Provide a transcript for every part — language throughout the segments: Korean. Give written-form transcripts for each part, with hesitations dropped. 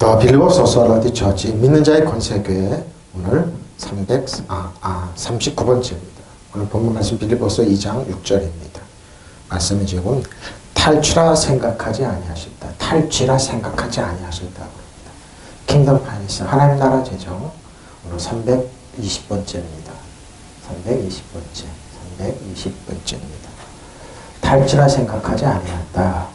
빌리버스 오스왈드 처치 믿는 자의 권세교회 오늘 39번째입니다. 오늘 본문 말씀 빌리버스 2장 6절입니다. 말씀은 지금 탈취라 생각하지 아니하셨다. 탈취라 생각하지 아니하셨다고 합니다. 킹덤 파이낸스 하나님 나라 재정 오늘 320번째입니다. 320번째입니다. 탈취라 생각하지 아니했다.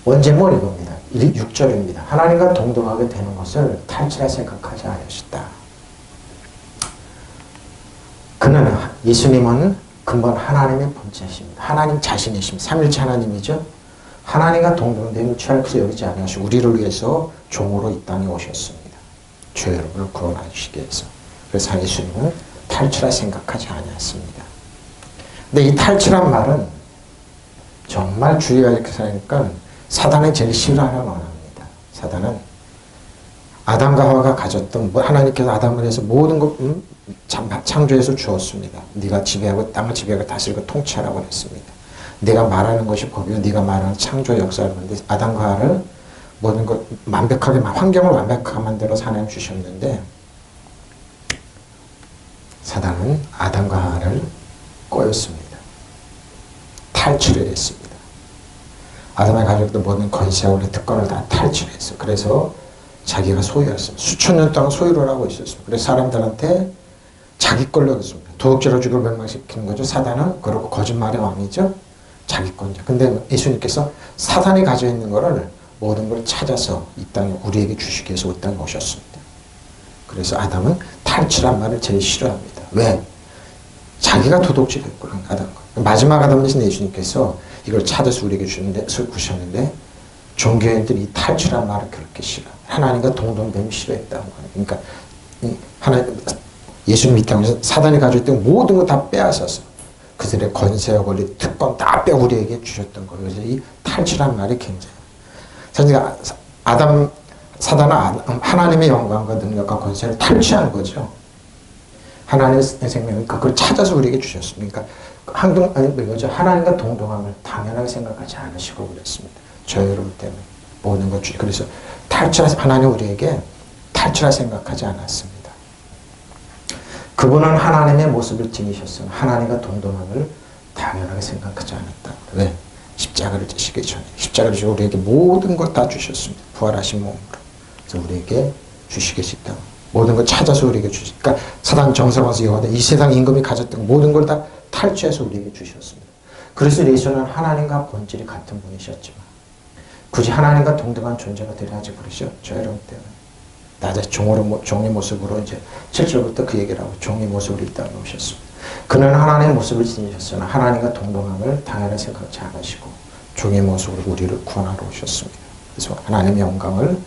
원제물 이겁니다. 6절입니다. 하나님과 동등하게 되는 것을 탈취라 생각하지 아니하셨다. 그는 예수님은 근본 하나님의 본체이십니다. 하나님 자신이십니다. 삼일체 하나님이죠. 하나님과 동등됨을 취할 것을 여기지 아니하시고 우리를 위해서 종으로 이 땅에 오셨습니다. 죄 여러분을 구원하시기 위해서. 그래서 예수님은 탈취라 생각하지 아니했습니다. 근데 이 탈취란 말은 정말 주의해야 할 것이니까 사단이 제일 싫어하는 언어입니다. 사단은 아담과 하와가 가졌던 하나님께서 아담을 해서 모든 것 창조해서 주었습니다. 네가 지배하고 땅을 지배하고 다스리고 통치하라고 했습니다. 내가 말하는 것이 법이고 네가 말하는 창조 역사를 하는데 아담과 하와를 모든 것 완벽하게 환경을 완벽하게 만들어서 하나님 주셨는데 사단은 아담과 하와를 꼬였습니다. 탈취를 했습니다. 아담의 가족도 모든 권세와 특권을 다 탈취했어요. 그래서 자기가 소유했습니다. 수천 년 동안 소유를 하고 있었습니다. 그래서 사람들한테 자기 걸로 했습니다. 도덕질을 죽여 멸망시키는 거죠. 사단은 그리고 거짓말의 왕이죠. 자기 건죠. 근데 예수님께서 사단이 가지고 있는 거를 모든 걸 찾아서 이 땅에 우리에게 주시기 위해서 이 땅에 오셨습니다. 그래서 아담은 탈취란 말을 제일 싫어합니다. 왜? 자기가 도덕질했구나. 아담과. 마지막 아담 대신 예수님께서 이걸 찾아서 우리에게 주셨는데 종교인들이 이 탈취란 말을 그렇게 싫어. 하나님과 동등됨이 싫어했다고 합니다. 그러니까 예수님 이 땅에서 사단이 가지고 있던 모든 거 다 빼앗아서 그들의 권세와 권리, 특권 다 빼 우리에게 주셨던 거예요. 그래서 이 탈취란 말이 굉장히 사실 사단은 하나님의 영광과 능력과 권세를 탈취한 거죠. 하나님의 생명이니까 그걸 찾아서 우리에게 주셨습니다. 하나님과 동등함을 당연하게 생각하지 않으시고 그랬습니다. 저 여러분 때문에 모든 것 주시. 그래서 하나님 우리에게 탈취라 생각하지 않았습니다. 그분은 하나님의 모습을 지니셨으나 하나님과 동등함을 당연하게 생각하지 않았다. 왜? 십자가를 지시기 전에 십자가를 지시고 우리에게 모든 걸 다 주셨습니다. 부활하신 몸으로. 그래서 우리에게 주시겠다. 모든 걸 찾아서 우리에게 주시니까 그러니까 사단 정사와서 여호와다 이 세상 임금이 가졌던 모든 걸 다 탈취해서 우리에게 주셨습니다. 그래서 예수는 하나님과 본질이 같은 분이셨지만 굳이 하나님과 동등한 존재가 되려 하지 그러죠. 저 여러분 때문에 낮에 종의 모습으로 이제 7절부터 그 얘기를 하고 종의 모습으로 이 땅에 오셨습니다. 그는 하나님의 모습을 지니셨으나 하나님과 동등함을 당연히 생각지 않으시고 종의 모습으로 우리를 구원하러 오셨습니다. 그래서 하나님의 영광을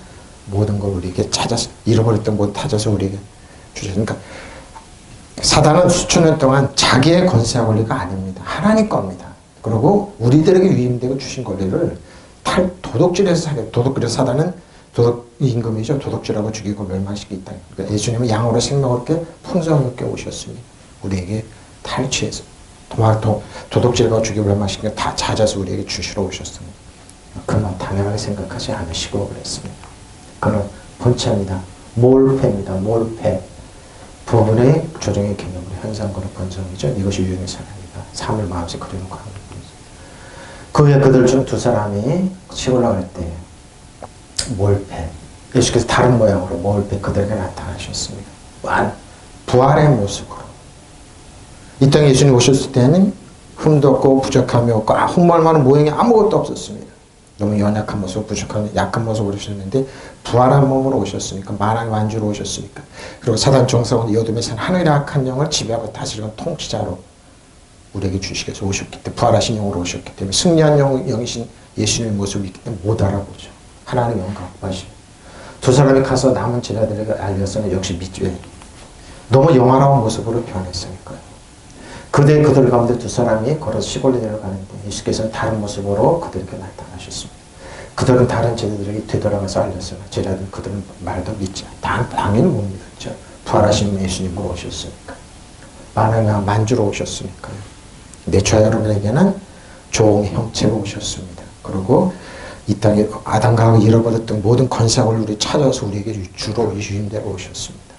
모든 걸 우리에게 찾아서 잃어버렸던 것 찾아서 우리에게 주셨으니까 사단은 수천 년 동안 자기의 권세와 권리가 아닙니다. 하나님 겁니다. 그리고 우리들에게 위임되고 주신 권리를 도덕질해서 사게. 도덕질해서 사단은 도덕 임금이죠. 도덕질하고 죽이고 멸망시키기 때문에. 그러니까 예수님은 양으로 생명을 얻게 풍성을 얻게 오셨습니다. 우리에게 탈취해서 도덕질하고 죽이고 멸망시키는 다 찾아서 우리에게 주시러 오셨습니다. 그만 당연하게 생각하지 않으시고 그랬습니다. 그는 본체입니다. 몰패입니다. 몰패. 부분의 조정의 개념으로 현상권의 번성이죠. 이것이 유형의 사람입니다. 삶을 마음속에 그려놓고 하는 겁니다. 그 후에 그들 중 두 사람이 치고 올라갈 때 몰패. 예수께서 다른 모양으로 몰패 그들에게 나타나셨습니다. 부활의 모습으로. 이 땅에 예수님 오셨을 때는 흠도 없고 부족함이 없고 흠말 만한 모양이 아무것도 없었습니다. 너무 연약한 모습, 부족한 약한 모습으로 오셨는데 부활한 몸으로 오셨으니까 만왕의 완주로 오셨으니까 그리고 사단 정사원 여둠의 산 하늘의 악한 영을 지배하고 다스리는 통치자로 우리에게 주시기 위해서 오셨기 때문에 부활하신 영으로 오셨기 때문에 승리한 영이신 예수님의 모습이 있기 때문에 못 알아보죠. 하나님의 영광 확보하시고 두 사람이 가서 남은 제자들에게 알려서는 역시 믿죠. 너무 영화로운 모습으로 변했으니까요. 그들 가운데 두 사람이 걸어서 시골에 내려가는데 예수께서는 다른 모습으로 그들에게 나타나셨습니다. 그들은 다른 제자들에게 되돌아가서 알렸으나 제자들은 그들은 말도 믿지 당연히 못 믿었죠. 부활하신 예수님으로 오셨으니까. 만왕의 만주로 오셨으니까요. 내 저 여러분에게는 종의 형체로 오셨습니다. 그리고 이 땅에 아담과 잃어버렸던 모든 권세를 우리 찾아서 우리에게 주로 유인되어 오셨습니다.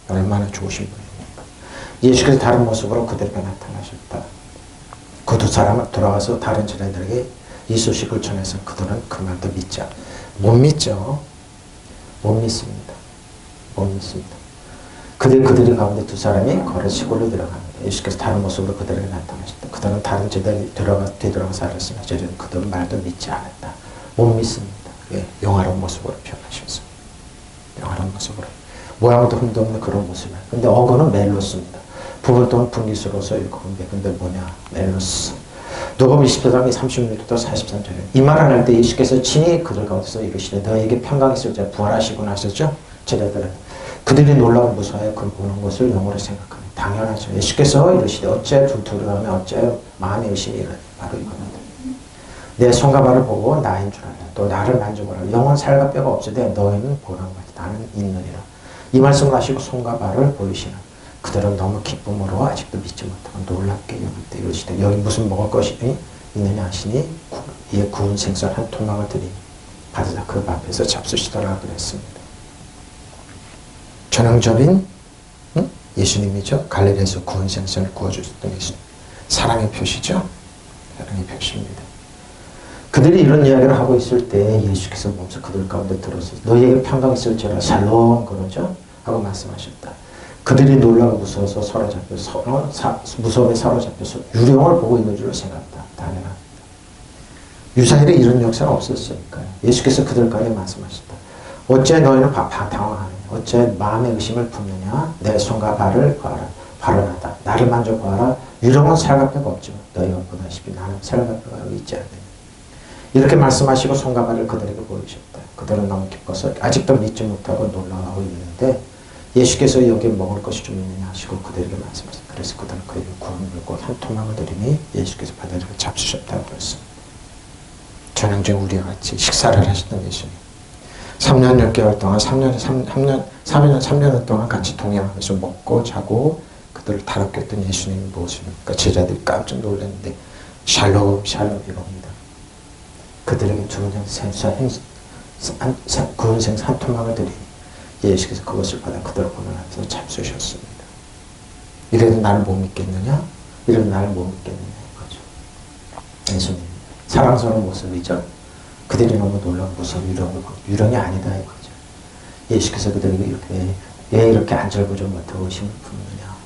얼마나 좋으신 분입니까? 예수께서 다른 모습으로 그들에게 나타나셨다. 그 두 사람은 돌아가서 다른 제자들에게 이 소식을 전해서 그들은 그 말도 못 믿죠. 못 믿습니다. 못 믿습니다. 그들 가운데 두 사람이 걸어 시골로 들어갑니다. 예수께서 다른 모습으로 그들에게 나타나셨다. 그들은 다른 제자들이 뒤돌아가서 알았으나 그들은 말도 믿지 않았다. 못 믿습니다. 예, 영화로운 모습으로 표현하셨습니다. 영화로운 모습으로. 모양도 흠도 없는 그런 모습이에요. 근데 어거는 멜로스입니다. 부을 또는 분기수로서 일곱인데 근데 뭐냐? 멜로스. 누가복음 20장 36절부터 43절에 이 말을 할 때 예수께서 친히 그들 가운데서 이르시되 너에게 평강이 있을지어다 부활하시고 나셨죠? 제자들은 그들이 놀라고 무서워하여 그를 보는 것을 영어로 생각합니다. 당연하죠. 예수께서 이르시되 어째 둘둘하며 어째 마음의 의심이 일어나니 바로 이겁니다. 내 손과 발을 보고 나인 줄 알라. 또 나를 만져보라. 영혼 살과 뼈가 없으되 너희는 보는 것이 나는 있느니라. 이 말씀을 하시고 손과 발을 보이시나 그들은 너무 기쁨으로 아직도 믿지 못하고 놀랍게 여길 때 이르시되 여기 무슨 먹을 것이 있느냐 하시니 이에 구운 생선 한 토막을 드리니 받으사 그 앞에서 잡수시더라 그랬습니다. 전형적인 예수님이죠. 갈릴리에서 구운 생선을 구워주셨던 예수님. 사랑의 표시죠. 사랑의 표시입니다. 그들이 이런 이야기를 하고 있을 때 예수께서 몸소 그들 가운데 들어서 너희에게 평강이 있을지어다 샬롬 그러죠. 하고 말씀하셨다. 그들이 놀라고 무서워서 무서움에 사로잡혀서 유령을 보고 있는 줄로 생각했다. 당연합니다. 유사일에 이런 역사는 없었으니까요. 예수께서 그들 가운데 말씀하셨다. 어째 너희는 당황하느냐. 어째 마음의 의심을 품느냐. 내 손과 발을 보아라. 발언하다. 나를 만져보아라. 유령은 살과 뼈가 없지만 너희가 보다시피 나는 살과 뼈가 여기 있지 않느냐. 이렇게 말씀하시고 손과 발을 그들에게 보이셨다. 그들은 너무 기뻐서 아직도 믿지 못하고 놀라고 있는데 예수께서 여기에 먹을 것이 좀 있느냐 하시고 그들에게 말씀하셨다. 그래서 그들은 그에게 구운 물고 한 토막을 드리니 예수께서 받아들여 잡수셨다고 그랬습니다. 전형적인 우리와 같이 식사를 하셨던 예수님. 3년 6개월 동안 3년 동안 같이 동행하면서 먹고 자고 그들을 다롭게 했던 예수님의 모습이니까 제자들이 깜짝 놀랐는데 샬롬 이겁니다. 그들에게 구운 생선 한 토막을 드리니 예수께서 그것을 받아 그들을 보는 앞에서 잡수셨습니다. 이래도 나를 못 믿겠느냐? 이래도 나를 못 믿겠느냐? 이거죠. 예수님 사랑스러운 모습이죠. 그들이 너무 놀라고 무서워 유령이 아니다 이거죠. 예수께서 그들에게 왜 이렇게 안절부절 못하고 의심을 품느냐?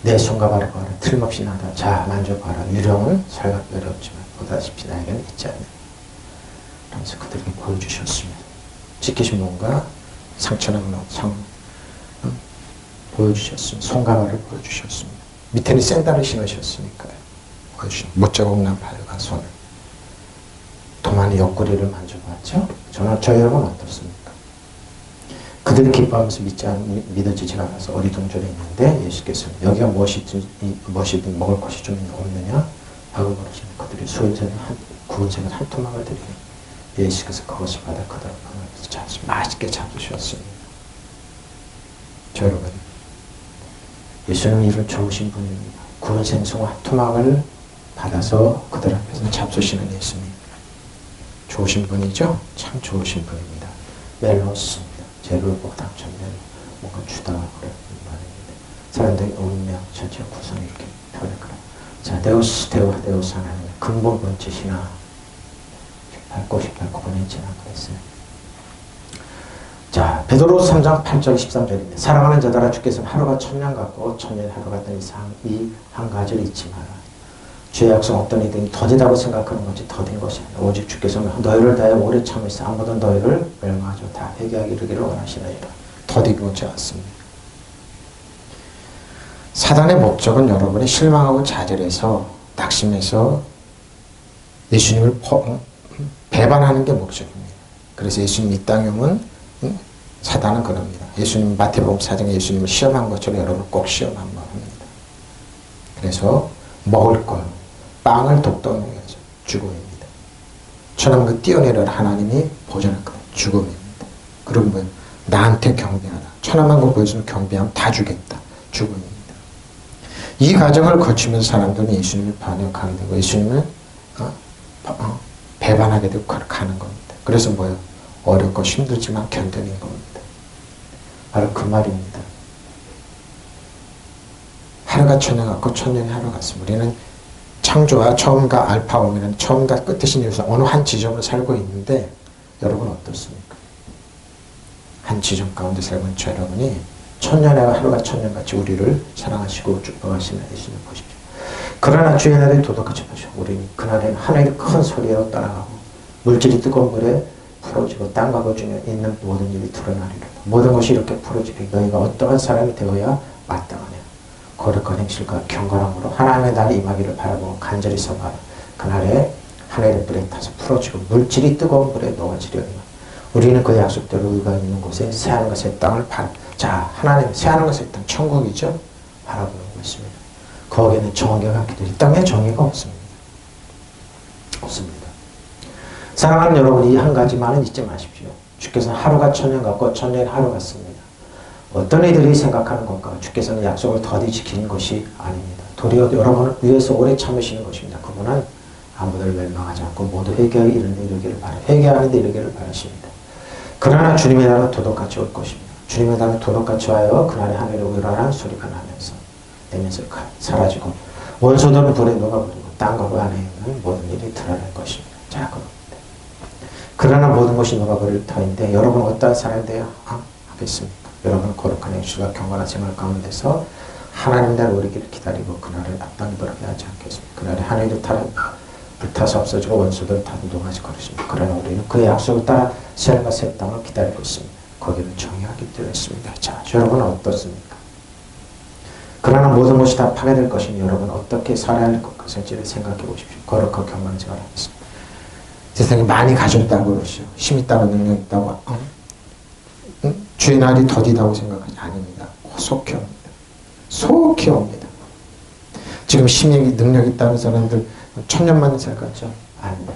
내 손과 발을 봐라. 틀림없이 나다. 자 만져봐라. 유령은 살과 뼈가 없지만 보다시피 나에게는 있지 않느냐. 그러면서 그들에게 보여주셨습니다. 지키신 몸과 상처난 보여주셨습니다. 손과 발을 보여주셨습니다. 밑에는 샌들을 신으셨으니까요. 못자국 난 발과 손을 도만의 옆구리를 만져봤죠. 저 여러분 어떻습니까? 그들이 기뻐하면서 믿어지지 않아서 어리둥절해 있는데 예수께서는 여기가 무엇이든 먹을 것이 좀 없느냐 하고 물으시는 그들이 구운 생선 한 토막을 드리니 예수께서 그것을 받아 그들을 보면서 맛있게 잡수셨습니다. 저 여러분 예수님은 이런 좋으신 분입니다. 구운 생선 한 토막을 받아서 그들 앞에서 잡수시는 예수님. 좋으신 분이죠? 참 좋으신 분입니다. 멜로스입니다. 재료를 보고 당첨면 뭔가 주다 그런 말입니다. 사람들이 운명 전체 구성을 이렇게 표현했거든요. 자, 데우스 하나님의 근본 본체시나 밟고 보내지나 그랬어요. 자, 베드로서 3장 8절 13절입니다. 사랑하는 자들아 주께서는 하루가 천년 같고 천년이 하루 같은 이상 이 한 가지를 잊지 마라. 주의 약속 어떤 이든지 더디다고 생각하는 것이 더딘 것이 아니라 오직 주께서는 너희를 다해 오래 참으시사 아무도 너희를 멸망하지 다 회개하기 이르기를 원하시나이다. 더디지 않습니다. 사단의 목적은 여러분이 실망하고 좌절해서 낙심해서 예수님을 배반하는 게 목적입니다. 그래서 예수님 이 땅에 오면 사단은 그럽니다. 예수님 마태복음 4장에 예수님을 시험한 것처럼 여러분을 꼭 시험한 겁니다. 그래서 먹을 걸 빵을 독도하면서 죽음입니다. 천하만국 뛰어내려 하나님이 보존했거든요. 죽음입니다. 그리고 뭐 나한테 경배하라. 천하만국 보여주는 경배하면 다 주겠다. 죽음입니다. 이 과정을 거치면서 사람들은 예수님을 반역하게 되고 예수님을 배반하게 되고 가는 겁니다. 그래서 뭐예요? 어렵고 힘들지만 견뎌낸 겁니다. 바로 그 말입니다. 하루가 천년 같고 천년이 하루 같습니다. 우리는 창조와 처음과 알파 오메가는 처음과 끝이신 이유에서 어느 한 지점을 살고 있는데 여러분 어떻습니까? 한 지점 가운데 살고 있는 저 여러분이 천년의 하루가 천년같이 우리를 사랑하시고 축복하시는 예수님 보십시오. 그러나 주의 날에 도덕같이 보시오. 우리는 그날에는 하늘이 큰 소리로 따라가고 물질이 뜨거운 물에 풀어지고 땅과 그 중에 있는 모든 일이 드러나리라. 모든 것이 이렇게 풀어지게 너희가 어떠한 사람이 되어야 마땅하냐. 거룩한 행실과 경건함으로 하나님의 날이 임하기를 바라보고 간절히 서봐라. 그날에 하늘의 불에 타서 풀어지고 물질이 뜨거운 불에 녹아지려니와 우리는 그 약속대로 의가 있는 곳에 새하늘과 새 땅을 자, 하나님 새하늘과 새 땅 천국이죠. 바라보는 것입니다. 거기에는 정의가 기도 이 땅에 정의가 없습니다. 없습니다. 사랑하는 여러분, 이 한 가지만은 잊지 마십시오. 주께서는 하루가 천년 같고 천년이 하루 같습니다. 어떤 이들이 생각하는 것과 주께서는 약속을 더디 지키는 것이 아닙니다. 도리어 여러분을 위해서 오래 참으시는 것입니다. 그분은 아무들 멸망하지 않고 모두 회개하여 이르기를 회개하는 데 이르기를 바라십니다. 그러나 주님의 날은 도덕같이 올 것입니다. 주님의 날은 도덕같이 와요. 그날에 하늘에 우라란 소리가 나면서 내면서 사라지고 원소들은 불에 녹아버리고 땅과 그 안에 있는 모든 일이 드러날 것입니다. 자, 그럽니다. 그러나 모든 것이 녹아버릴 터인데 여러분 어떠한 사람이 되어 하겠습니까? 여러분은 거룩한 행실과 경건한 생활 가운데서 하나님 날 오르기를 기다리고 그날을 앞당이 돌아게 하지 않겠습니까? 그날에 하늘도 불타서 없어지고 원수들 다 녹아질 것입니다. 그러나 우리는 그의 약속을 따라 새하늘과 새 땅을 기다리고 있습니다. 거기는 정의하기 때문입니다. 자, 여러분은 어떻습니까? 그러나 모든 것이 다 파괴될 것이니 여러분 어떻게 살아야 할 것인지를 생각해 보십시오. 거룩하고 경건한 생활을 하겠습니다. 세상에 많이 가졌다고 그러시오. 힘 있다고 능력 있다고 주의 날이 더디다고 생각하지 아닙니다. 속히 옵니다. 속히 옵니다. 지금 힘이 능력 있다는 사람들 천년만에 살 같죠? 아닙니다.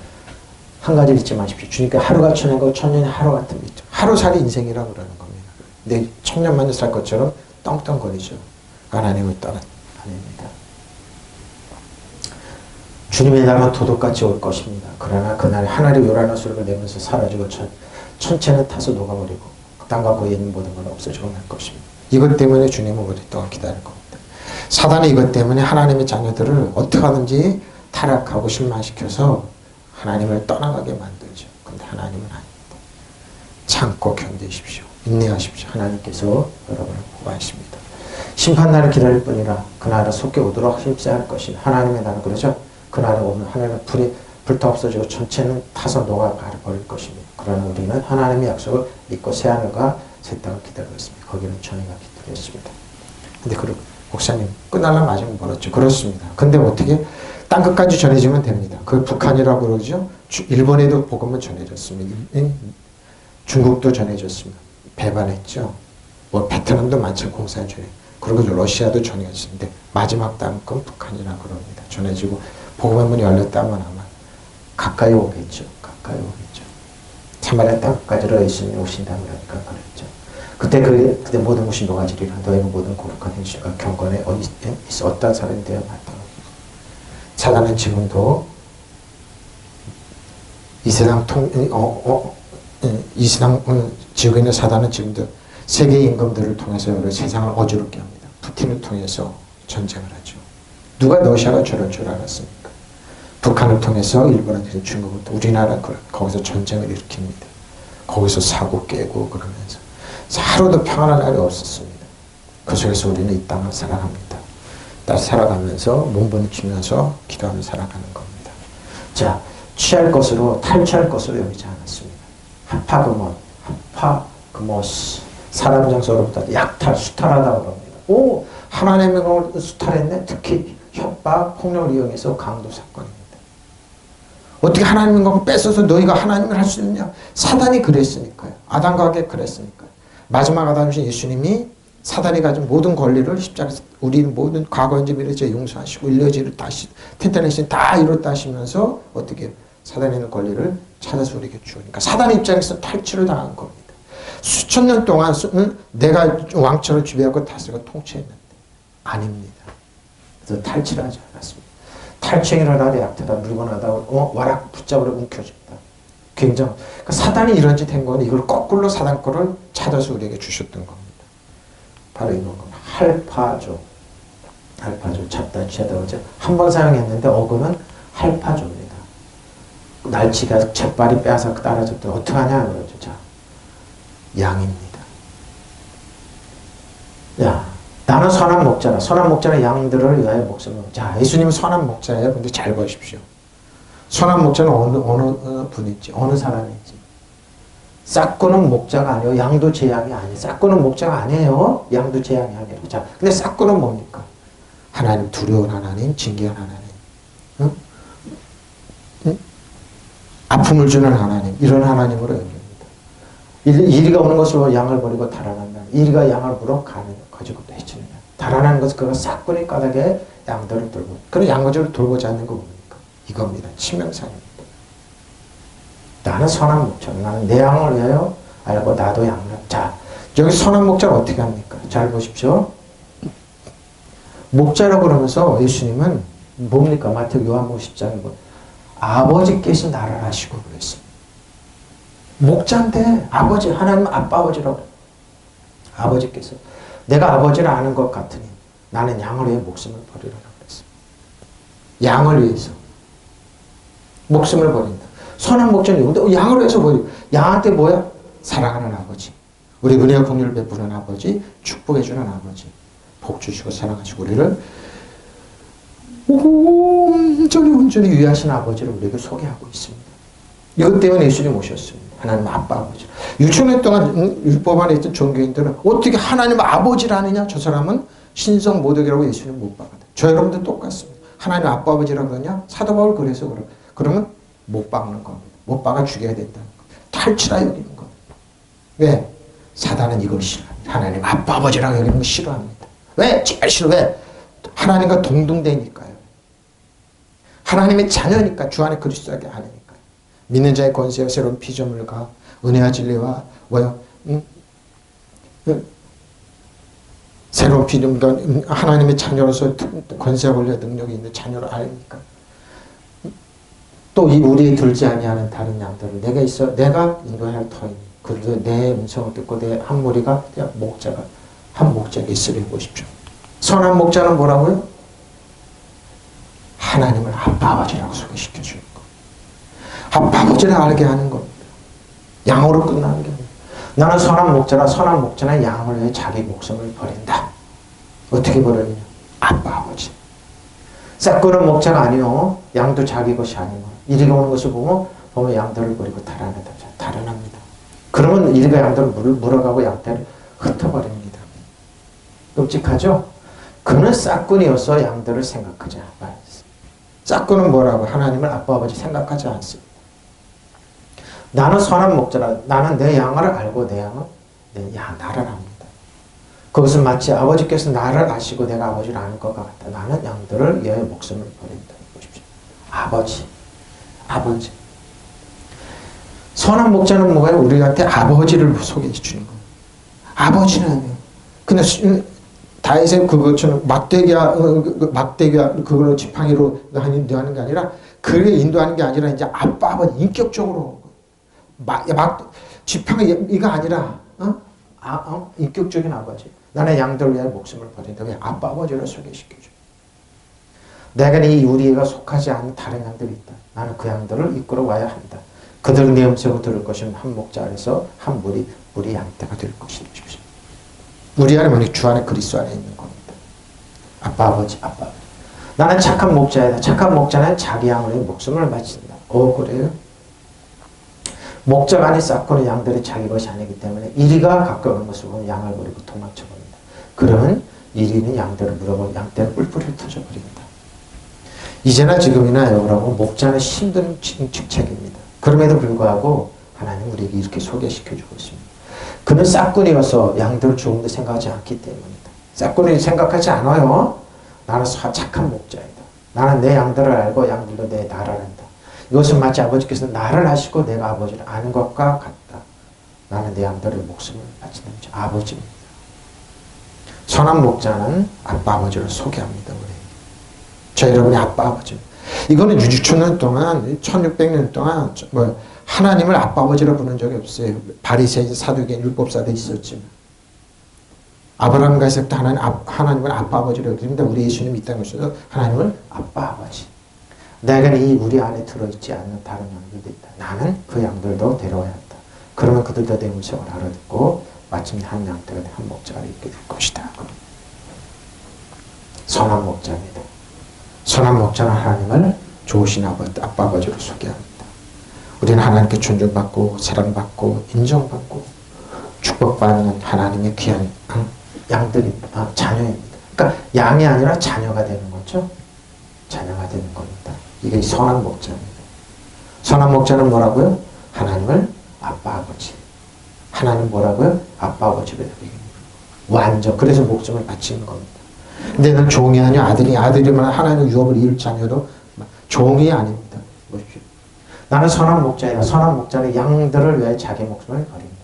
한 가지 잊지 마십시오. 주님께 하루가 천년이고 천년이 하루 같은 게 있죠. 하루살이 인생이라고 그러는 겁니다. 근데 천년만에 살 것처럼 떵떵거리죠. 하나님을 떠나 아닙니다. 주님의 날은 도둑같이 올 것입니다. 그러나 그날 하늘이 요란한 소리를 내면서 사라지고 천체는 타서 녹아버리고 땅과 거기에 있는 모든 건 없어지고 말 것입니다. 이것 때문에 주님은 오랫동안 기다릴 겁니다. 사단은 이것 때문에 하나님의 자녀들을 어떻게 하든지 타락하고 실망시켜서 하나님을 떠나가게 만들죠. 그런데 하나님은 아닙니다. 참고 견디십시오. 인내하십시오. 하나님께서 여러분을 보호하십니다. 심판날을 기다릴 뿐이라 그날은 속히 오도록 힘써야 할 것이 하나님의 날은 그러죠. 그날은 오면 하늘은 불타 없어지고 전체는 타서 녹아버릴 것입니다. 그러나 우리는 하나님의 약속을 믿고 새하늘과 새 땅을 기다리고 있습니다. 거기는 정의가 기다렸습니다. 근데 그 목사님 끝날라 마지막 멀었죠. 그렇습니다. 근데 어떻게 땅 끝까지 전해지면 됩니다. 그 북한이라고 그러죠. 일본에도 복음은 전해졌습니다. 중국도 전해졌습니다. 배반했죠. 뭐 베트남도 만천 공산 전해. 그리고 러시아도 전해졌는데 마지막 땅은 북한이라고 그럽니다. 전해지고 복음의 문이 열렸다면 아마 가까이 오겠죠. 가까이 오겠죠. 사마리아 땅까지로 예수님이 오신다면 하니까 그랬죠. 그때 모든 것이 녹아지리라. 너희는 모든 거룩한 행실과 경건에 어떤 사람이 되어 마땅하다. 사단은 지금도 이 세상 지역에 있는 사단은 지금도 세계 임금들을 통해서 여러 세상을 어지럽게 합니다. 푸틴을 통해서 전쟁을 하죠. 누가 러시아가 저럴 줄 알았습니까? 북한을 통해서 일본을 통해서 중국을 통해서 우리나라 거기서 전쟁을 일으킵니다. 거기서 사고 깨고 그러면서 하루도 평안한 날이 없었습니다. 그 속에서 우리는 이 땅을 살아갑니다. 살아가면서 몸부림치면서 기도하면서 살아가는 겁니다. 자, 취할 것으로 탈취할 것으로 여기지 않았습니다. 하파그모스 사람 장소로부터 약탈, 수탈하다고 그럽니다. 오, 하나님의 걸 수탈했네. 특히 협박, 폭력을 이용해서 강도 사건입니다. 어떻게 하나님의 걸 뺏어서 너희가 하나님을 할 수 있느냐? 사단이 그랬으니까요. 아담과 하게 그랬으니까요. 마지막 아담이신 예수님이 사단이 가진 모든 권리를 십자가에서 우리는 모든 과거 현재 미래 죄 용서하시고 인류지를 다시 텐텐해신 다 이뤘다 하시면서 어떻게 사단에 있는 권리를 찾아서 우리에게 주니까 사단의 입장에서 탈취를 당한 겁니다. 수천 년 동안 내가 왕처를 지배하고 다스리고 통치했는데 아닙니다. 그래서 탈취를 하지 않았습니다. 탈취를 하다 약태다 물건 하다 와락 붙잡으려 움켜준다. 굉장히 그러니까 사단이 이런 짓 한 건 이걸 거꾸로 사단 거를 찾아서 우리에게 주셨던 겁니다. 바로 이런 겁니다. 할파조. 할파조 잡다 취하다 그죠? 한 번 사용했는데 어근은 할파조입니다. 날치가 재빨리 빼앗아 따라줬더니 어떡하냐 그러죠. 자, 양입니다. 야, 나는 선한 목자라. 선한 목자는 양들을 위하여 목숨을. 자, 예수님은 선한 목자예요. 근데 잘 보십시오. 선한 목자는 어느 분인지, 어느 사람인지. 싹구는 목자가 아니에요. 양도 제 양이 아니에요. 싹구는 목자가 아니에요. 양도 제 양이 아니에요. 자, 근데 싹구는 뭡니까? 하나님 두려운 하나님, 징계한 하나님. 응? 응? 아픔을 주는 하나님. 이런 하나님으로 여깁니다. 이리가 오는 것으로 양을 버리고 달아난다. 이리가 양을 물어 가지고 해치느냐. 달아나는 것은 그가 싹구니 까닭에 양들을 돌고. 그런 양거지를 돌보지 않는 거 뭡니까? 이겁니다. 치명상입니다. 나는 선한 목자. 나는 내 양을 위하여 알고 나도 양을. 자, 여기 선한 목자를 어떻게 합니까? 잘 보십시오. 목자라고 그러면서 예수님은 뭡니까? 마태복음 요한복음 10장에 뭐 아버지께서 나를 아시고 그랬습니다. 목자인데 아버지 하나님 아빠 아버지라고 그래요. 아버지께서 내가 아버지를 아는 것 같으니 나는 양을 위해 목숨을 버리라고 그랬습니다. 양을 위해서 목숨을 버린다. 선한 목자는 양을 위해서 버리고 양한테 뭐야? 사랑하는 아버지. 우리 은혜와 긍휼을 베푸는 아버지, 축복해 주는 아버지. 복 주시고 사랑하시고 우리를 온전히 위하신 아버지를 우리에게 소개하고 있습니다. 이것 때문에 예수님 오셨습니다. 하나님 아빠 아버지. 유치원 동안 율법 안에 있던 종교인들은 어떻게 하나님 아버지라느냐? 저 사람은 신성 모독이라고 예수님 못 박아요. 저 여러분들 똑같습니다. 하나님 아빠 아버지라고 그러냐? 사도 바울 그래서 그러면 못 박는 겁니다. 못 박아 죽여야 된다는 겁니다. 탈취라 여기는 겁니다. 왜? 사단은 이걸 싫어합니다. 하나님 아빠 아버지라고 여기는 거 싫어합니다. 왜? 제일 싫어. 왜? 하나님과 동등되니까요. 하나님의 자녀니까 주 안에 그리스도에게 아니니까. 믿는 자의 권세와 새로운 피조물과 은혜와 진리와 뭐요? 새로운 피조물과 하나님의 자녀로서 권세와 권리와 능력이 있는 자녀를 알니까. 또 우리의 들지 아니하는 다른 양들을 내가 인도해야 할 터이니 그래도 내 음성을 듣고 내 한 무리가 목자가 한 목자에게 있으려 보십시오. 선한 목자는 뭐라고요? 하나님을 아빠 아버지라고 소개시켜 주는 것. 아빠 아버지를 알게 하는 겁니다. 양으로 끝나는 게 아니에요. 나는 선한 목자라. 선한 목자는 양을 위해 자기 목숨을 버린다. 어떻게 버리느냐? 아빠 아버지. 싹구는 목자가 아니요. 양도 자기 것이 아니고 이리가 오는 것을 보면 양들을 버리고 달아납니다. 그러면 이리가 양들을 물어가고 양떼를 흩어버립니다. 끔찍하죠? 그는 싹꾼이어서 양들을 생각하지 않아요. 짝꾼은 뭐라고? 하나님을 아빠 아버지 생각하지 않습니다. 나는 선한 목자라. 나는 내 양을 알고 내 양은 나를 압니다. 그것은 마치 아버지께서 나를 아시고 내가 아버지를 아는 것과 같다. 나는 양들을 위하여 목숨을 버린다. 보십시오. 아버지. 선한 목자는 뭐예요? 우리한테 아버지를 소개해 주는 거예요. 아버지는 근데 다윗의 그것처럼 막대기야 그걸로 지팡이로 인도하는 게 아니라 그게 인도하는 게 아니라 이제 아빠 아버지 인격적으로 지팡이가 아니라 인격적인 아버지. 나는 양들을 위하여 목숨을 버린다. 왜? 아빠 아버지를 소개시켜줘. 내가 우리 애가 속하지 않는 다른 양들이 있다. 나는 그 양들을 이끌어 와야 한다. 그들은 내 음성을 들을 것이면 한 목자 아래서 한 무리 양떼가 될 것이다. 우리 안에 뭐니? 주 안에 그리스도 안에 있는 겁니다. 아빠 아버지. 나는 착한 목자이다. 착한 목자는 자기 양을 위해 목숨을 바친다. 그래요? 목자가 아닌 싹고는 양들이 자기 것이 아니기 때문에 이리가 가까운 것을 보면 양을 버리고 도망쳐버린다. 그러면 이리는 양들을 물어보고 양떼를 뿔뿔이 흩어져버린다. 이제나 지금이나 여러분 목자는 힘든 직책입니다. 그럼에도 불구하고 하나님 우리에게 이렇게 소개시켜주고 있습니다. 그는 싹꾼이어서 양들을 조금도 생각하지 않기 때문이다. 싹꾼이 생각하지 않아요. 나는 착한 목자이다. 나는 내 양들을 알고 양들도 나를 안다. 이것은 마치 아버지께서 나를 아시고 내가 아버지를 아는 것과 같다. 나는 내 양들의 목숨을 바치는 아버지입니다. 선한 목자는 아빠 아버지를 소개합니다. 우리. 저 여러분이 아빠 아버지입니다. 이거는 6,000년 동안, 1600년 동안 뭐 하나님을 아빠 아버지라 부르는 적이 없어요. 바리새인, 사두개인, 율법사도 있었지만 아브라함과 이삭 때 하나님을 아빠 아버지라고 그럽니다. 우리 예수님이 이 땅에 오셔서 하나님을 아빠 아버지. 내가 우리 안에 들어있지 않는 다른 양들도 있다. 나는 그 양들도 데려와야 한다. 그러면 그들도 내 음성을 알아듣고 마침내 한 양떼가 한 목자가 있게 될 것이다. 선한 목자입니다. 선한 목자는 하나님을 좋으신 아빠 아버지로 소개합니다. 우리는 하나님께 존중받고 사랑받고 인정받고 축복받는 하나님의 귀한 양들입니다. 자녀입니다. 그러니까 양이 아니라 자녀가 되는 거죠. 자녀가 되는 겁니다. 이게 선한 목자입니다. 선한 목자는 뭐라고요? 하나님을 아빠 아버지. 하나님 뭐라고요? 아빠 아버지로 여기는 완전. 그래서 목숨을 바치는 겁니다. 근데 넌 종이 아니야 아들이면 하나님의 유업을 이을 자녀도 종이 아닙니다. 보십시오. 나는 선한 목자이다. 선한 목자는 양들을 위해 자기 목숨을 버립니다.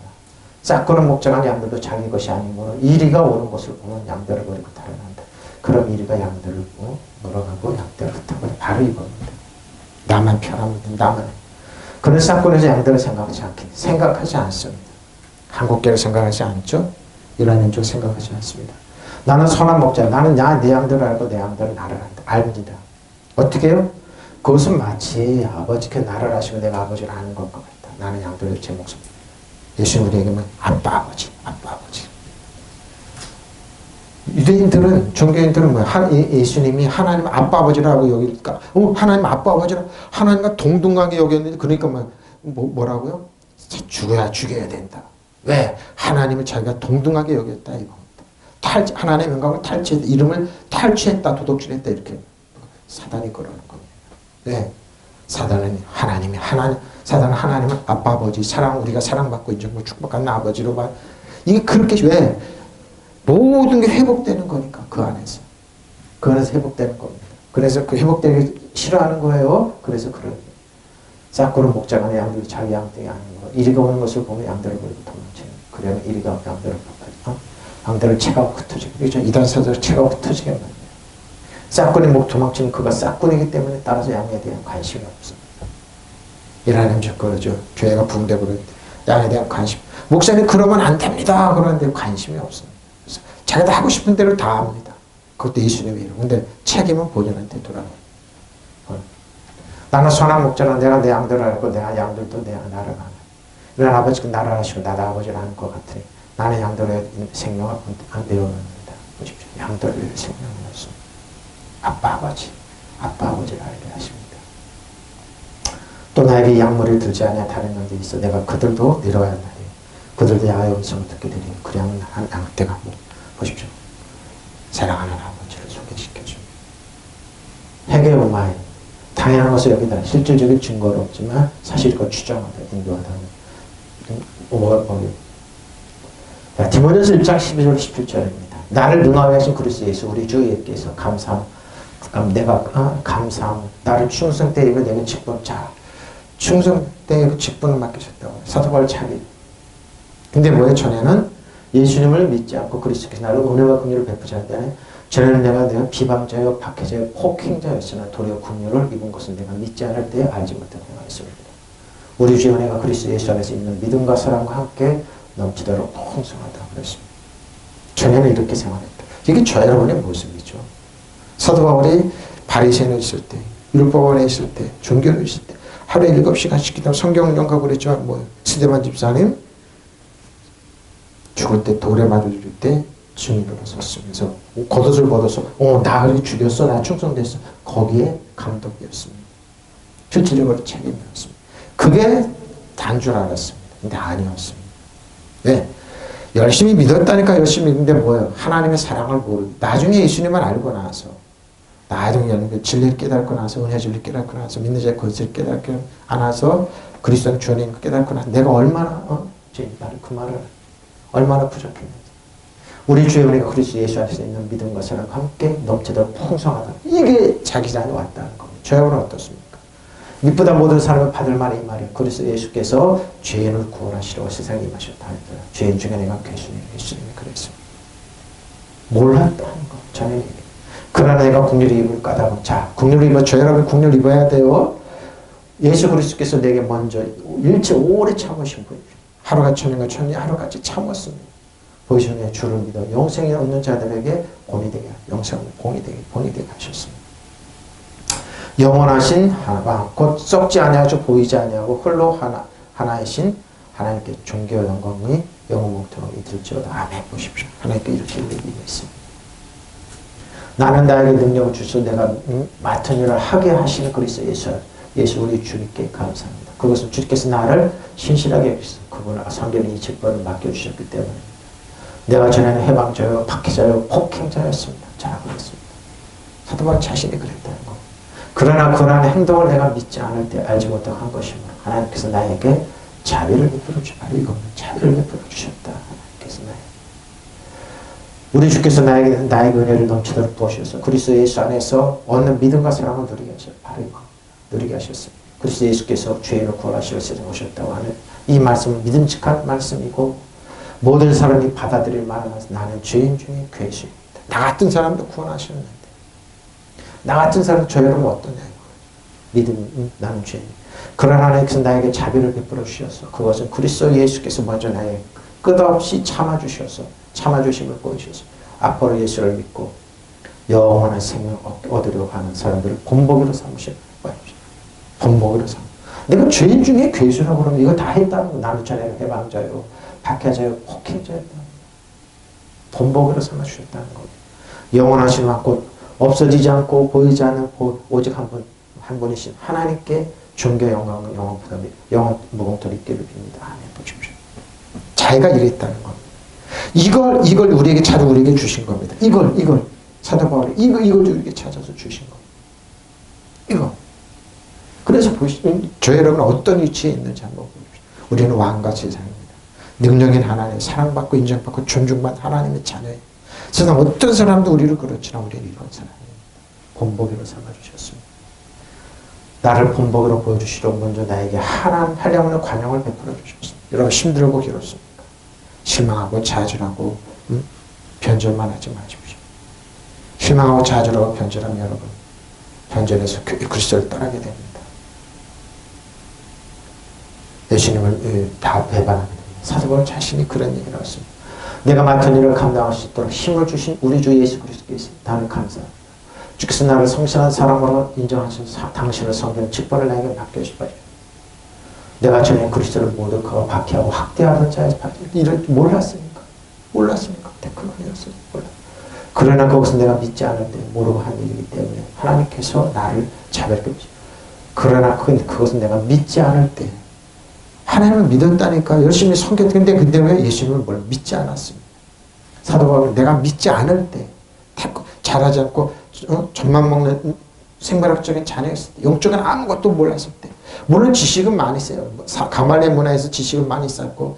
싹구는 목자가 양들도 자기 것이 아니고 이리가 오는 것을 보면 양들을 버리고 달아난다. 그럼 이리가 양들을 보고 놀아가고 양들을 흩어버려. 바로 이겁니다. 나만 편합니다. 나만. 그런 싹군에서 양들을 생각하지 않습니다. 한국교를 생각하지 않죠? 이런 민족 생각하지 않습니다. 나는 선한 목자. 나는 내 양들을 알고 내 양들은 나를 압니다. 어떻게 해요? 그것은 마치 아버지께 나를 아시고 내가 아버지를 아는 것과 같다. 나는 양들을 제 목숨. 예수님 우리에게는 아빠 아버지, 아빠 아버지. 유대인들은, 종교인들은 뭐야? 예수님이 하나님 아빠 아버지라고 여기니까, 하나님 아빠 아버지라, 하나님과 동등하게 여겼는데, 그러니까 뭐라고요? 죽여야 된다. 왜? 하나님을 자기가 동등하게 여겼다, 이겁니다. 하나님의 영광을 탈취했다, 이름을 탈취했다, 도둑질했다, 이렇게 사단이 그러는 겁니다. 왜? 사단은 하나님은 아빠 아버지, 우리가 사랑받고 인정받고 축복받는 아버지로 봐. 이게 그렇게, 왜? 모든 게 회복되는 거니까, 그 안에서. 그 안에서 회복되는 겁니다. 그래서 그 회복되기 싫어하는 거예요. 그래서 그런. 싹구는 목자가 양들이 자기 양들이 아닌 거. 이리가 오는 것을 보면 양들을 버리고 도망치는. 그러면 이리가 양들을 버리고, 양들을 채가고 흩어지게. 그렇죠? 이단사들을 채가고 흩어지게 만들어요. 싹군이 도망치는 그가 싹군이기 때문에 따라서 양에 대한 관심이 없습니다. 이라는 그러죠. 교회가 붕대 부르는데 양에 대한 관심. 목사님 그러면 안 됩니다. 그러는데 관심이 없습니다. 자기가 하고 싶은 대로 다 합니다. 그것도 예수님의 이름. 근데 책임은 본인한테 돌아가요. 나는 선한 목자는 내가 내 양들을 알고 내가 양들도 내가 나를 아는. 이런 아버지가 나를 아시고 나도 아버지를 아는 것 같으니 나는 양들의 생명을 내어놓습니다. 보십시오. 양들을 생명을 내었습니다. 아빠 아버지를 알게 하십니다. 또 나에게 양머리를 들지 않냐 다른 양들이 있어 내가 그들도 내려와야 한다. 그들도 야의 음성을 듣게 되니 그냥 한 양떼가 보십시오. 사랑하는 아버지를 소개시켜줍니다. 헤게오마이 당연한 것을 여기다 실질적인 증거는 없지만 사실과 추정하다 인도하다. 디모데서 1장 12절 17절입니다. 나를 능하게 하신 그리스도 예수 우리 주 예수께서 감사함 나를 충성 때리고 내게 직분 충성 때리고 직분을 맡기셨다고 사도 바울 자기. 근데 뭐예요? 전에는 예수님을 믿지 않고 그리스도께서 나를 은혜와 긍휼을 베푸지 않다네. 전에는 내가 비방자요 박해자요 폭행자였으나 도리어 긍휼을 입은 것은 내가 믿지 않을 때에 알지 못하고 했습니다. 우리 주의 은혜가 그리스도 예수 안에서 있는 믿음과 사랑과 함께 넘치도록 풍성하다고 그랬습니다. 전에는 이렇게 생활했다. 이게 저 여러분의 모습이죠. 사도 바울이 바리새인에 있을 때, 율법원에 있을 때, 종교에 있을 때 하루에 7시간씩 기도하고 성경 연구하고 그랬지만 스데반 집사님 죽을 때 돌에 맞아줄 때 증인으로 섰으면서 겉옷을 벗어서 나 그렇게 죽였어 나 충성됐어 거기에 감독이었습니다. 실질적으로 책임이었습니다. 그게 단 줄 알았습니다. 근데 아니었습니다. 왜? 열심히 믿었다니까 열심히 믿는데 뭐예요? 하나님의 사랑을 모르고 나중에 예수님을 알고 나서 나중에 진리를 깨닫고 나서 은혜 진리를 깨닫고 나서 믿는 자의 것을 깨닫고 나서 그리스도는 주님을 깨닫고 나서 내가 얼마나 그 말을 얼마나 부족했는지 우리 주의 은혜가 그리스도 예수 안에서 있는 믿음과 사랑과 함께 넘치도록 풍성하다. 이게 자기 자녀에 왔다는 겁니다. 저 여러분은 어떻습니까? 믿보다 모든 사람을 받을 만한 이 말이 그리스도 예수께서 죄인을 구원하시려고 세상에 임하셨다 했더라. 죄인 중에 내가 예수님이 그랬습니다. 몰랐다는 거. 전에는 그러나 내가 긍휼히 입을 까닭은 자 긍휼히 입어 저 여러분 긍휼히 입어야 돼요. 예수 그리스도께서 내게 먼저 일체 오래 참으신 분이죠. 하루가 천년과 천년이 하루같이 참았습니다. 보이시네 주를 믿어 영생이 없는 자들에게 본이 되게 영생 본이 되게 하셨습니다. 영원하신 하나가 곧 썩지 아니하죠 보이지 아니하고 홀로 하나이신 하나님께 존귀와 영광이 영원토록 이들지어다. 아멘. 보십시오. 하나님께 이렇게 우리에게 있습니다. 나는 나에게 능력을 주셔서 내가 맡은 일을 하게 하시는 그리스도 예수 우리 주님께 감사합니다. 그것은 주께서 나를 신실하게 여기서 그분을 성결히 이 직분을 맡겨주셨기 때문에 내가 전에는 해방자요 박해자요 폭행자였습니다. 잘하고 있습니다. 사도 바울 자신이 그랬다는 거. 그러나 그러한 행동을 내가 믿지 않을 때 알지 못하고 한 것이므로 하나님께서 나에게 자비를 베풀어 주셨다. 바로 이겁니다. 자비를 베풀어 주셨다. 하나님께서 우리 주께서 나에게 은혜를 넘치도록 부으셔서 그리스도 예수 안에서 얻는 믿음과 사랑을 누리게 하셨다. 바로 이거 누리게 하셨습니다. 그리스도 예수께서 죄인을 구원하시러 세상에 오셨다고 하는 이 말씀은 믿음직한 말씀이고 모든 사람이 받아들일 만한 말씀. 나는 죄인 중에 괴수입니다. 나 같은 사람도 구원하셨는데 나 같은 사람 저 여러분 어떠냐 믿음 나는 죄인. 그러나 하나님께서 나에게 자비를 베풀어 주셔서 그것은 그리스도 예수께서 먼저 나에게 끝없이 참아주셔서 참아주심을 보이셔서 앞으로 예수를 믿고 영원한 생명 얻으려고 하는 사람들을 본보기로 삼으시는 거예요. 본보기로 삼. 내가 죄인 중에 괴수라고 그러면 이거 다 했다는 거. 나는 전에는 해방자요, 박해자요, 폭행자였다. 본보기로 삼아주셨다는 거예요. 영원하신 왕 없어지지 않고 보이지 않는 오직 한 분이신 하나님께 존귀 영광 영원 부담이 영원 무공터리 있기를 빕니다. 아멘. 보십시오. 자기가 이랬다는 겁니다. 이걸 우리에게 찾아 우리에게 주신 겁니다. 이걸 사도 바울이 이걸 우리에게 찾아서 주신 겁니다. 이거. 그래서 보시면 저 여러분 어떤 위치에 있는지 한번 보십시오. 우리는 왕과 세상입니다. 능력인 하나님 사랑받고 인정받고 존중받는 하나님의 자녀예요. 세상 어떤 사람도 우리를 그렇지만 우리는 이런 사람이에요. 본보기로 삼아주셨습니다. 나를 본보기로 보여주시려고 먼저 나에게 한량없는 관용을 베풀어 주셨습니다. 여러분 힘들고 괴롭습니까? 실망하고 좌절하고 변절만 하지 마십시오. 실망하고 좌절하고 변절하면 여러분 변절해서 그리스도를 떠나게 됩니다. 예수님을 다 배반하게 됩니다. 사도 바울 자신이 그런 얘기를 했습니다. 내가 맡은 일을 감당할 수 있도록 힘을 주신 우리 주 예수 그리스도께 나는 감사합니다. 주께서 나를 성실한 사람으로 인정하셔서 당신을 섬기는 직분을 나에게 맡겨주시오. 내가 전에 그리스도를 모독하고 박해하고 학대하던 자의 이를 몰랐습니까? 테크노리였어요. 그러나 그것은 내가 믿지 않을 때 모르고 한 일이기 때문에 하나님께서 나를 자별케 해주시오. 그러나 그것은 내가 믿지 않을 때 하나님을 믿었다니까 열심히 섬겼는데 근데 왜 예수님을 믿지 않았습니다. 사도 바울은 내가 믿지 않을 때 잘하지 않고 젖만 먹는 생물학적인 자녀였을 때 영적인 아무것도 몰랐을 때 물론 지식은 많이 써요. 가말리엘 문화에서 지식을 많이 쌓고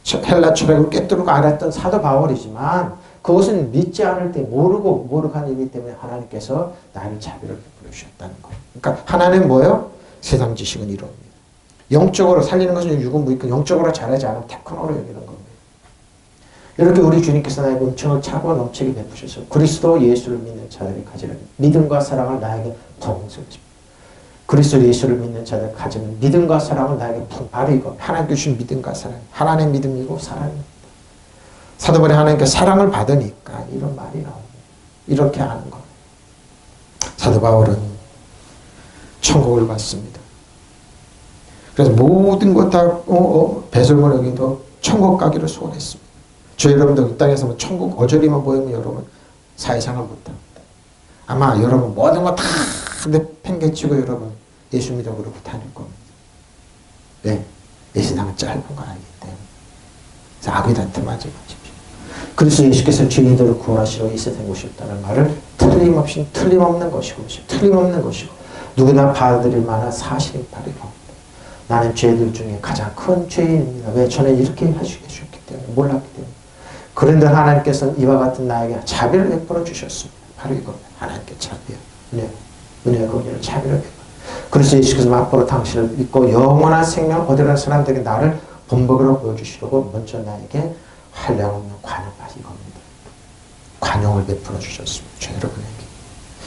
헬라 철학을 꿰뚫고 알았던 사도 바울이지만 그것은 믿지 않을 때 모르고 한 일이기 때문에 하나님께서 나를 자비를 베풀어 주셨다는 거예요. 그러니까 하나는 뭐예요? 세상 지식은 이론입니다. 영적으로 살리는 것은 유구무익, 영적으로 잘하지 않으면 테크노로 여기는 겁니다. 이렇게 우리 주님께서 나에게 은총을 차고 넘치게 베푸셔서 그리스도 예수를 믿는 자들이 가지는 믿음과 사랑을 나에게 부어주십니다. 그리스도 예수를 믿는 자들이 가지는 믿음과 사랑을 나에게 바로 이거 하나님께 주신 믿음과 사랑 하나님의 믿음이고 사랑입니다. 사도 바울이 하나님께 사랑을 받으니까 이런 말이 나옵니다. 이렇게 하는 거예요. 사도 바울은 천국을 받습니다. 그래서 모든 것 다 배설물 여기도 천국 가기를 소원했습니다. 저 여러분들 이 땅에서 천국 어저리만 보이면 여러분 사회생활 못합니다. 아마 여러분 모든 거 다 팽개치고 여러분 예수 믿어 그러고 다닐 겁니다. 네, 이 세상은 짧은 거 알기 때문에. 그래서 악의한테 맞지 마십시오. 그래서 예수께서 죄인들을 구원하시러 이 세상에 오셨다는 말을 틀림없는 것이고 누구나 받아들일 만한 사실이 바로 이겁니다. 나는 죄들 중에 가장 큰 죄인입니다. 왜? 저는 이렇게 해주셨기 때문에 몰랐기 때문에. 그런데 하나님께서는 이와 같은 나에게 자비를 베풀어 주셨습니다. 바로 이겁니다. 하나님께 자비요. 은혜가 은혜를 자비를 베풀어. 그래서 예수께서 앞으로 당신을 믿고 영원한 생명 얻으려는 사람들에게 나를 본보기로 보여주시려고 먼저 나에게 한량없는 관용까지 이겁니다. 관용을 베풀어 주셨습니다. 저 여러분에게.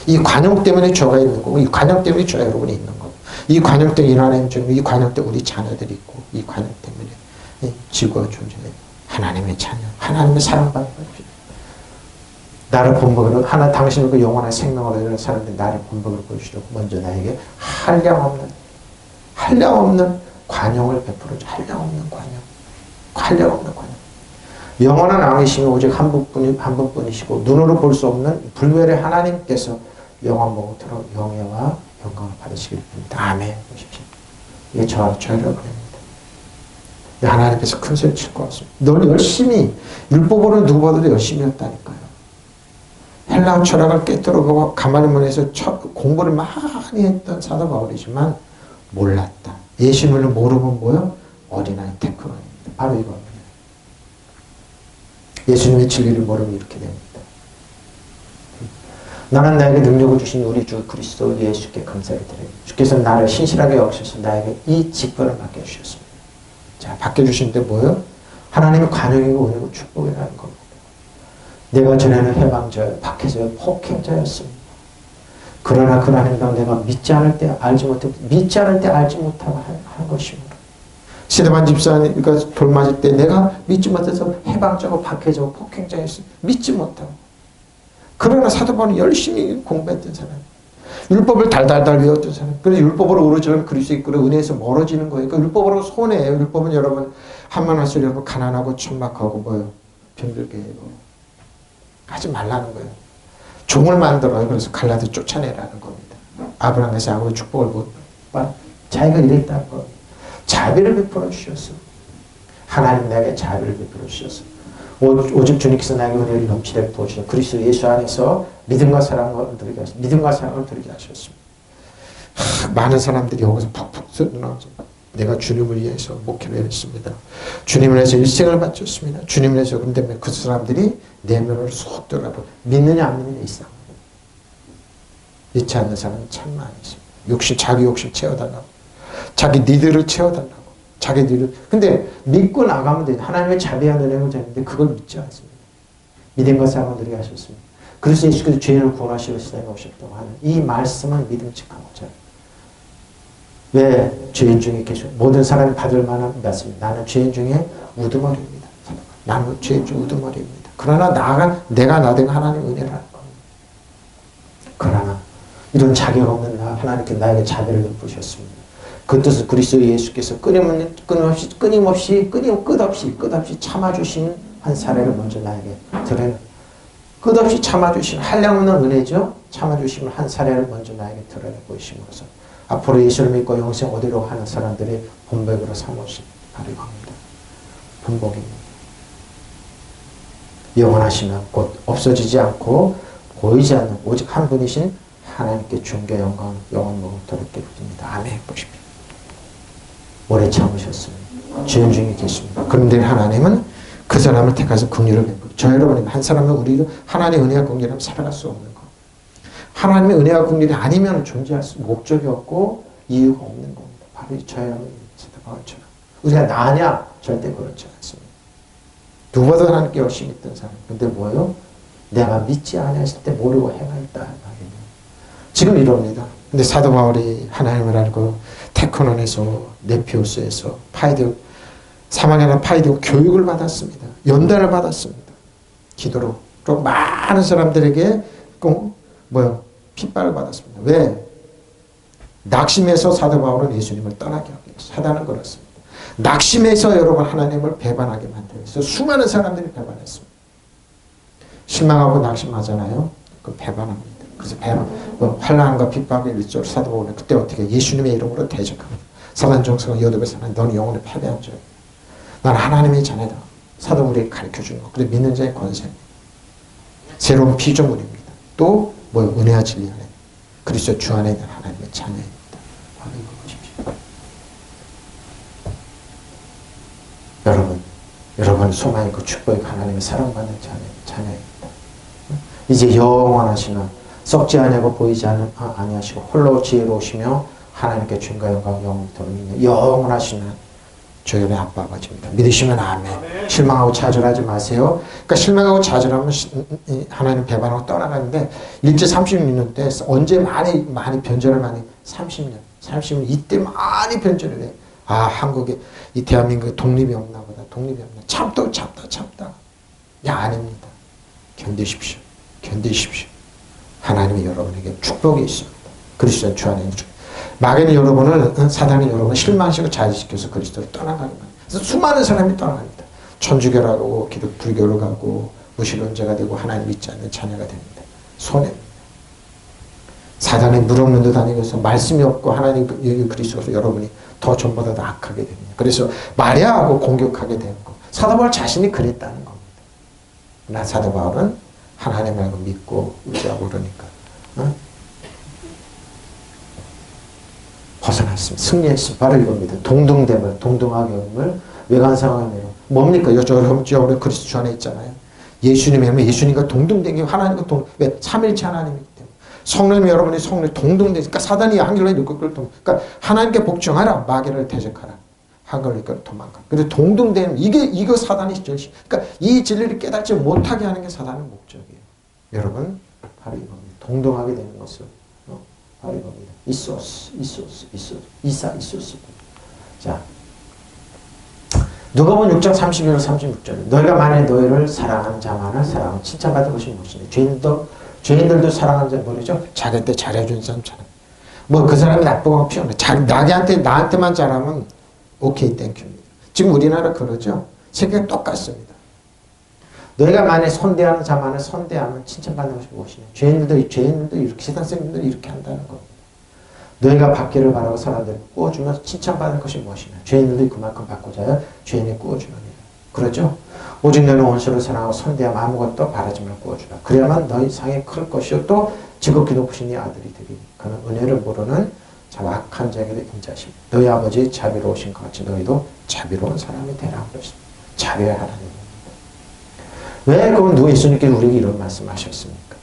이 관용 때문에 죄가 있는 거고, 이 관용 때문에 죄 여러분이 있는 거고, 이 관용 때문에 하나님 중, 이 관용 때문에 우리 자녀들이 있고, 이 관용 때문에 이 지구가 존재해요. 하나님의 자녀, 하나님의 사랑받는 거죠. 나를 본보기로 하나 당신은 그 영원한 생명을 얻는 사람들이 나를 본보기로 보여주려고 먼저 나에게 한량없는 관용을 베풀어줘. 한량없는 관용. 영원한 왕이시면 오직 한 분뿐이시고 눈으로 볼 수 없는 불멸의 하나님께서 영원 목토록 영예와 영광을 받으시길 빕니다. 아멘. 보십시오. 이게 저와 여러분입니다. 하나님께서 큰 소리 칠 것 같습니다. 넌 열심히 율법으로는 누구보다도 열심히 했다니까요. 헬라어 철학을 깨뜨리고 가마리문에서 공부를 많이 했던 사도 바울이지만 몰랐다. 예수님을 모르면 뭐요? 어린아이 테크노입니다. 바로 이겁니다. 예수님의 진리를 모르면 이렇게 됩니다. 나는 나에게 능력을 주신 우리 주 그리스도 예수께 감사를 드려요. 주께서 나를 신실하게 여기셔서 나에게 이 직분을 맡겨주셨습니다. 자, 맡겨주신데 뭐예요? 하나님의 관용이고 은혜고 축복이라는 겁니다. 내가 전에는 해방자요, 박해자요, 폭행자였습니다. 그러나 그 하나님과 내가 믿지 않을 때 알지 못하고 한 것입니다. 시대반 집사니까 돌 맞을 때 내가 믿지 못해서 해방자고 박해자고 폭행자였습니다. 믿지 못하고. 그러나 사도 바울은 열심히 공부했던 사람. 율법을 달달달 외웠던 사람. 그래서 율법으로 오르지는 그리스도 있고 은혜에서 멀어지는 거예요. 그러니까 율법으로 손해예요. 율법은 여러분 한만 할수 여러분 가난하고 천박하고 뭐요? 병들게 해요. 하지 말라는 거예요. 종을 만들어요. 그래서 갈라디 쫓아내라는 겁니다. 아브라함에서 아무리 축복을 못 받, 자기가 이랬다는 겁니다. 자비를 베풀어 주셨어. 하나님 나에게 자비를 베풀어 주셨어. 오직 주님께서 나에게 은혜를 넘치게 부어주셔서 그리스도 예수 안에서 믿음과 사랑을 드리게 하셨습니다. 많은 사람들이 여기서 팍팍 쏟아나와서 내가 주님을 위해서 목회를 했습니다. 주님을 위해서 일생을 바쳤습니다. 주님을 위해서 그런데 그 사람들이 내면을 쏙 들어가고 믿느냐 안 믿느냐 이상. 믿지 않는 사람은 참 많이 있습니다. 자기 욕심 채워달라고. 자기 니들을 채워달라고. 자기 니들. 근데 믿고 나가면 돼. 하나님의 자비와 은혜를 자는데 그걸 믿지 않습니다. 믿음과 사랑을 드리게 하셨습니다. 그래서 예수께서 죄인을 구원하시고 세상에 오셨다고 하는 이 말씀은 믿음직한 거죠. 왜 죄인 중에 계셔? 모든 사람이 받을 만한 말씀입니다. 나는 죄인 중에 우두머리입니다. 나는 죄인 중에 우두머리입니다. 그러나 내가 나된 하나님의 은혜라는 겁니다. 그러나 이런 자격 없는 나 하나님께 나에게 자비를 베푸셨습니다. 그 뜻은 그리스도 예수께서 끝없이 참아주신 한 사례를 먼저 나에게 드러내. 끝없이 참아주신 한량없는 은혜죠. 참아주신 한 사례를 먼저 나에게 드러내 보이심으로써 앞으로 예수를 믿고 영생 얻으려고 하는 사람들이 본보기로 삼으신 바로 이겁니다. 본보기입니다. 영원하시면 곧 없어지지 않고 보이지 않는 오직 한 분이신 하나님께 존귀 영광 영원 목토록 드립니다. 아멘. 보십시오. 오래 참으셨습니다. 죄인 중에 계십니다. 그런데 하나님은 그 사람을 택하서 긍휼을 베푸고 저 여러분이 한 사람은 우리도 하나님의 은혜와 긍휼하면 살아갈 수 없는 것. 하나님의 은혜와 긍휼이 아니면 존재할 수 목적이 없고 이유가 없는 겁니다. 바로 저 여러분이 바울처럼 우리가 나냐? 절대 그렇지 않습니다. 누구보다 하나님께 열심히 있던 사람. 근데 뭐요? 내가 믿지 않았을 때 모르고 행하였다. 말이에요. 지금 이럽니다. 근데 사도 바울이 하나님을 알고 테크논에서 네피오스에서 사망하는 파이디오 교육을 받았습니다. 연단을 받았습니다. 기도로. 또 많은 사람들에게 핍박을 받았습니다. 왜? 낙심해서 사도 바울은 예수님을 떠나게 하기 위해서. 사단은 그렇습니다. 낙심해서 여러분 하나님을 배반하게 만들기 위해서 수많은 사람들이 배반했습니다. 실망하고 낙심하잖아요. 그 배반합니다. 그래서 환난과 핍박의 일조를 사도 바울은 그때 어떻게 예수님의 이름으로 대적합니다. 사단 정성을 여덟배서 너는 영혼을 패배한 자야. 나는 하나님의 자녀다. 사도 바울이 가르쳐주는 거. 그래 믿는 자의 권세입니다. 새로운 피조물입니다. 또 은혜와 진리 안에 그리스도 주 안에 있는 하나님의 자녀입니다. 바로 이거 보십시오. 여러분 소망이 그 축복이 하나님의 사랑받는 자녀입니다. 이제 영원하시나 썩지 아니하고 보이지 아니하시고 홀로 지혜로우시며 하나님께 존귀와 영광 영원토록 있는 영원하시나 저희 아빠 아버지입니다. 믿으시면 아멘. 실망하고 좌절하지 마세요. 그러니까 실망하고 좌절하면 하나님 배반하고 떠나가는데 일제 36년 때 언제 많이 변절을 많이 30년 이때 많이 변절을 해. 아 한국에 이 대한민국에 독립이 없나 보다. 독립이 없나. 참다. 야 아닙니다. 견디십시오. 하나님이 여러분에게 축복이 있습니다. 그리스도 주 안에 있는 축복. 마귀는 여러분을 사단이 여러분을 실망시키고 좌절시켜서 그리스도를 떠나가는 거예요. 그래서 수많은 사람이 떠나갑니다. 천주교로 가고 불교로 가고 무신론자가 되고 하나님 믿지 않는 자녀가 됩니다. 손해입니다. 사단이 물 없는 데 다니면서 말씀이 없고 하나님 그리스도로 여러분이 더 전보다 더 악하게 됩니다. 그래서 마리아하고 공격하게 되고 사도 바울 자신이 그랬다는 겁니다. 나 사도 바울은 하나님 말고 믿고 의지하고 그러니까 벗어났습니다. 승리했습니다. 바로 이겁니다. 동등됨을, 동등하게 함을 외관상함으로. 뭡니까? 여러분 그리스도 주 안에 있잖아요. 예수님이 하면 예수님과 동등된 게 하나님과 왜? 삼일체 하나님이기 때문에. 성령님 여러분이 성령 동등되니까 사단이 한글로 이끌 그러니까 하나님께 복종하라. 마귀를 대적하라. 한글로 이끌 도망가. 근데 동등되는 이거 사단이 절시. 그러니까 이 진리를 깨닫지 못하게 하는 게 사단의 목적이에요. 여러분 바로 이겁니다. 동등하게 되는 것을 바로 이겁니다. 이소스. 자, 누가복음 6장 31절 36절. 너희가 만일 너희를 사랑하는 자만을 사랑하면 칭찬받을 것이 무엇이냐. 죄인들도 사랑하는 자 모르죠? 자기 때 잘해준 사람 잘해. 뭐 그 사람이 나쁘고 피곤해. 나한테만 잘하면 오케이 땡큐입니다. 지금 우리나라 그러죠? 세계가 똑같습니다. 너희가 만약 선대하는 자만을 선대하면 칭찬받는 것이 무엇이냐. 죄인들도 이렇게 세상 사람들도 이렇게 한다는 겁니다. 너희가 받기를 바라고 사람들을 꾸어주면 칭찬받을 것이 무엇이냐. 죄인들도 그만큼 받고자 하여 죄인을 꾸어주느니라. 그렇죠? 오직 너는 원수를 사랑하고 선대하면 아무것도 바라지 말고 꾸어주라. 그래야만 너희 상이 클 것이요 또 지극히 높으신 이 아들이 되리니 그는 은혜를 모르는 악한 자에게도 인자십니다. 너희 아버지 자비로우신 것 같이 너희도 자비로운 사람이 되라 그러십니다. 자비의 하나님. 왜 그럼 예수님께서 우리에게 이런 말씀하셨습니까?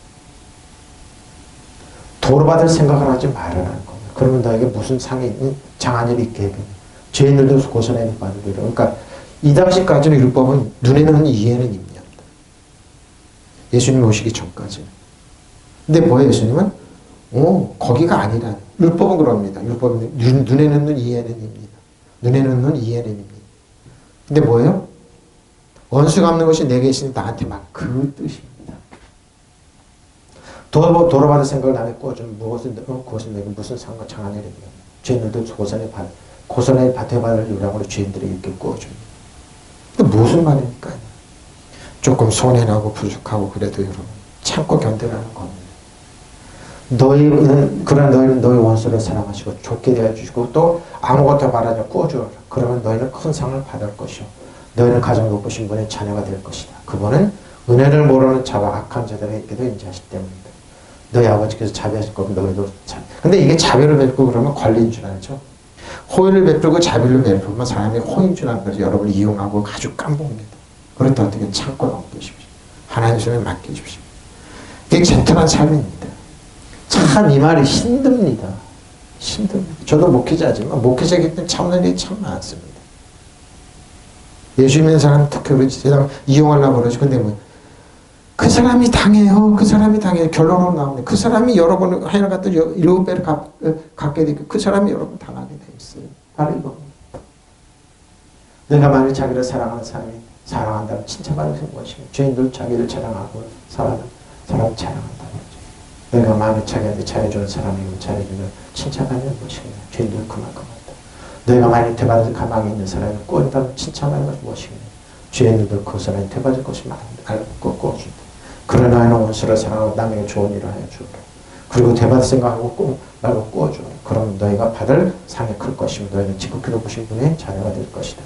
도로받을 생각을 하지 말아라는 겁니다. 그러면 너에게 무슨 상이 장한일이 있게 해요. 죄인들도 고선에 받으리라. 그러니까 이 당시까지는 율법은 눈에는 이해는 입니다. 예수님 오시기 전까지는. 근데 뭐예요 예수님은? 거기가 아니라 율법은 그럽니다. 율법은 눈에는 눈 이해는 입니다. 눈에는 눈 이해는 입니다. 근데 뭐예요? 원수 갚는 것이 내게 있으니 나한테 막 그 뜻입니다. 돌아받을 생각을 남에 꾸어주면 그것은 내게 무슨 상관 장한 일입니다. 죄인들도 고선의 밭에 받을 요량으로 죄인들에게 이렇게 꾸어줍니다. 근데 무슨 말입니까? 조금 손해나고 부족하고 그래도 여러분 참고 견뎌라는 겁니다. 너희는 너희 원수를 사랑하시고 좋게 대해주시고 또 아무것도 바라지 않고 꾸어주라. 그러면 너희는 큰 상을 받을 것이요. 너희는 가장 높으신 분의 자녀가 될 것이다. 그분은 은혜를 모르는 자와 악한 자들에게도 인자하시기 때문이다. 너희 아버지께서 자비하실 거면 너희도 자비. 근데 이게 자비를 베풀고 그러면 권리인 줄 알죠? 호의를 베풀고 자비를 베풀면 사람이 호의인 줄 아는 거죠. 여러분을 이용하고 아주 깜봅니다. 그렇다 어떻게 참고 넘기십시오. 하나님 손에 맡기십시오. 이게 젠틀한 삶입니다. 참 이 말이 힘듭니다. 저도 목회자지만 목회자이기 때문에 참는 일이 참 많습니다. 예수 믿는 사람은 특히 그러지. 세상 이용하려고 그러지. 근데 그 사람이 당해요. 결론으로 나오네. 그 사람이 여러분 하나 갖다 7배를 갚게 되고 그 사람이 여러분 당하게 돼 있어요. 바로 이겁니다. 내가 만약 자기를 사랑하는 사람이 사랑한다면 칭찬받을 것이고 죄인들 자기를 자랑하고 사람 자랑한다는 거죠. 내가 만약 자기한테 잘해주는 사람이면 잘해주면 칭찬받는 것이고 죄인들 그만큼 한다. 너희가 만약 대받을 가망이 있는 사람이 꾸어준다면 칭찬하는 것이 무엇이냐. 죄인들도 그 사람이 대받을 것이 알고 꾸어준다. 그러나 너희는 원수를 사랑하고 남에게 좋은 일을 하여 주라. 그리고 대받을 생각하고 말고 꾸어주라. 그럼 너희가 받을 상이 클 것이며 너희는 지극히 높으신 분의 자녀가 될 것이다.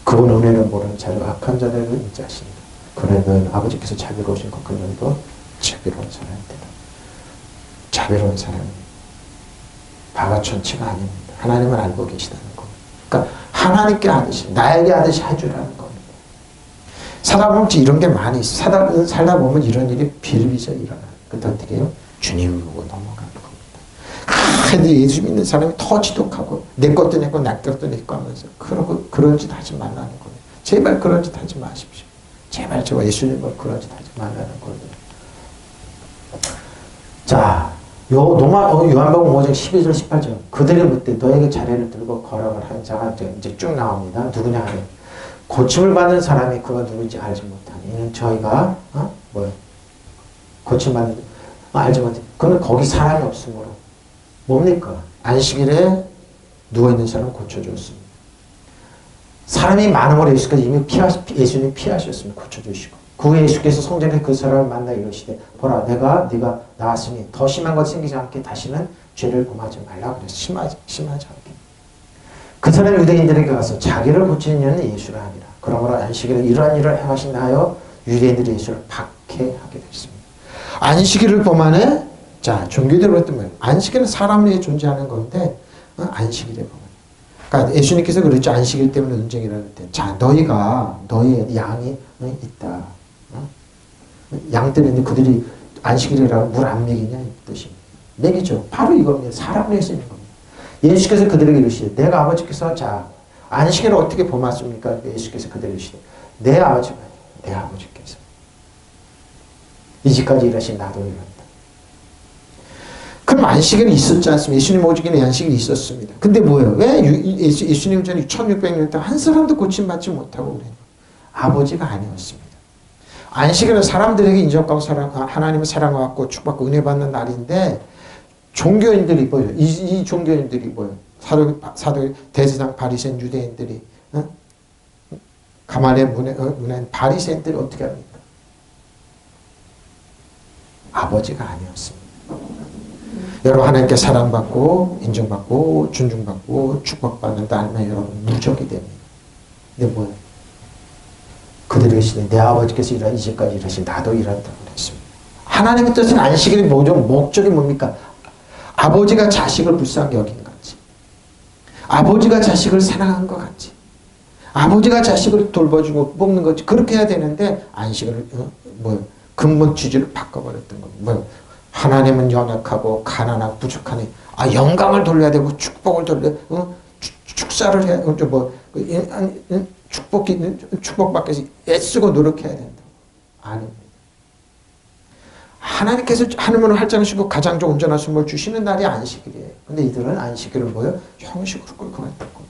그분 은혜를 모르는 자를 악한 자들을 인자하신다. 그러나 너희는 아버지께서 자비로우신 것 그 너희도 자비로운 사람이 되라. 자비로운 사람이 바가천치가 아닙니다. 하나님을 알고 계시다는 겁니다. 그러니까 하나님께 하듯이 나에게 하듯이 해주라는 겁니다. 살다 보면 이런 게 많이 있어요. 살다 보면 이런 일이 비일비재히 일어나요. 그때 어떻게 해요? 주님을 보고 넘어가는 겁니다. 예수 믿는 사람이 더 지독하고 내 것도 내 거, 내 것도 내 거 하면서 그런 짓 하지 말라는 거예요. 제발 그런 짓 하지 마십시오. 제발 저와 예수님을 그런 짓 하지 말라는 거예요. 자, 요한복음 5장 12절 18절 그들이 묻되 너에게 자리를 들고 걸어갈 한 자가 이제 쭉 나옵니다. 누구냐 하면 고침을 받는 사람이 그가 누구인지 알지 못하니 이는 저희가 고침받는 알지 못해. 그는 거기 사람이 없으므로 뭡니까? 안식일에 누워있는 사람 고쳐줬습니다. 사람이 많음으로 예수께서 이미 예수님이 피하셨습니다. 고쳐주시고 그 후에 예수께서 성전에 그 사람을 만나 이르시되 보라 네가 나왔으니 더 심한 것 생기지 않게 다시는 죄를 범하지 말라 그래서 심하지 않게 그 사람이 유대인들에게 가서 자기를 고치는 이는 예수라 하니라. 그러므로 안식일에 이러한 일을 행하신다 하여 유대인들이 예수를 박해하게 됐습니다. 안식일을 범하네. 자, 종교대로 했던 말이에요. 안식일은 사람을 위해 존재하는 건데 안식일에 범하네. 그러니까 예수님께서 그랬죠. 안식일 때문에 논쟁이라고 할 때. 자, 너의 양이 있다. 양들이 있는데 그들이 안식일이라고 물 안 먹이냐 이 뜻이. 먹이죠. 바로 이겁니다. 사람을 위해서 있는 겁니다. 예수께서 그들에게 이르시되 내가 아버지께서 자 안식일을 어떻게 범하십니까? 예수께서 그들에게 이르시되 내 아버지께서 이 집까지 일하신 나도 일한다. 그럼 안식일이 있었지 않습니까? 예수님 오시기는 안식일이 있었습니다. 근데 뭐예요? 왜 예수님 전에 1600년 동안 한 사람도 고침받지 못하고 그래요? 아버지가 아니었습니다. 안식일은 사람들에게 인정받고 하나님을 사랑받고 축복받고 은혜 받는 날인데 종교인들이 뭐예요? 이 종교인들이 뭐예요? 사도 대제사장 바리새인 유대인들이 가말리엘 문화인 바리새인들이 어떻게 합니까? 아버지가 아니었습니다. 여러분 하나님께 사랑받고 인정받고 존중받고 축복받는다 하면 여러분 무적이 됩니다. 근데 뭐예요? 그들이 계시되 내 아버지께서 이제까지 일하신 나도 일한다고 그랬습니다. 하나님의 뜻은 안식일이 뭐죠? 목적이 뭡니까? 아버지가 자식을 불쌍히 여긴 같이 아버지가 자식을 사랑한 것 같이 아버지가 자식을 돌봐주고 뽑는 거지 그렇게 해야 되는데 안식일을 근본 취지를 바꿔버렸던 겁니다. 뭐요? 하나님은 연약하고 가난하고 부족하니 영광을 돌려야 되고 축복을 돌려야 축사를 해야 축복받기 위해서 애쓰고 노력해야 된다. 아닙니다. 하나님께서 하늘문을 활짝 여시고 가장 좋은 온전한 숨을 주시는 날이 안식일이에요. 근데 이들은 안식일을 뭐예요? 형식으로 끌고 갔던 겁니다.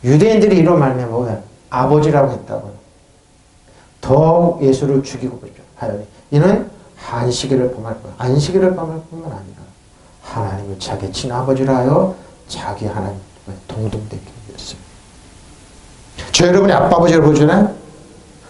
유대인들이 이런 말하면 뭐예요? 아버지라고 했다고요. 더욱 예수를 죽이고 하여니 이는 안식일을 범할 거야. 안식일을 범할 뿐만 아니라 하나님을 자기 친아버지라 하여 자기 하나님과 동등되게 했어요. 저 여러분이 아빠 아버지를 보잖아요.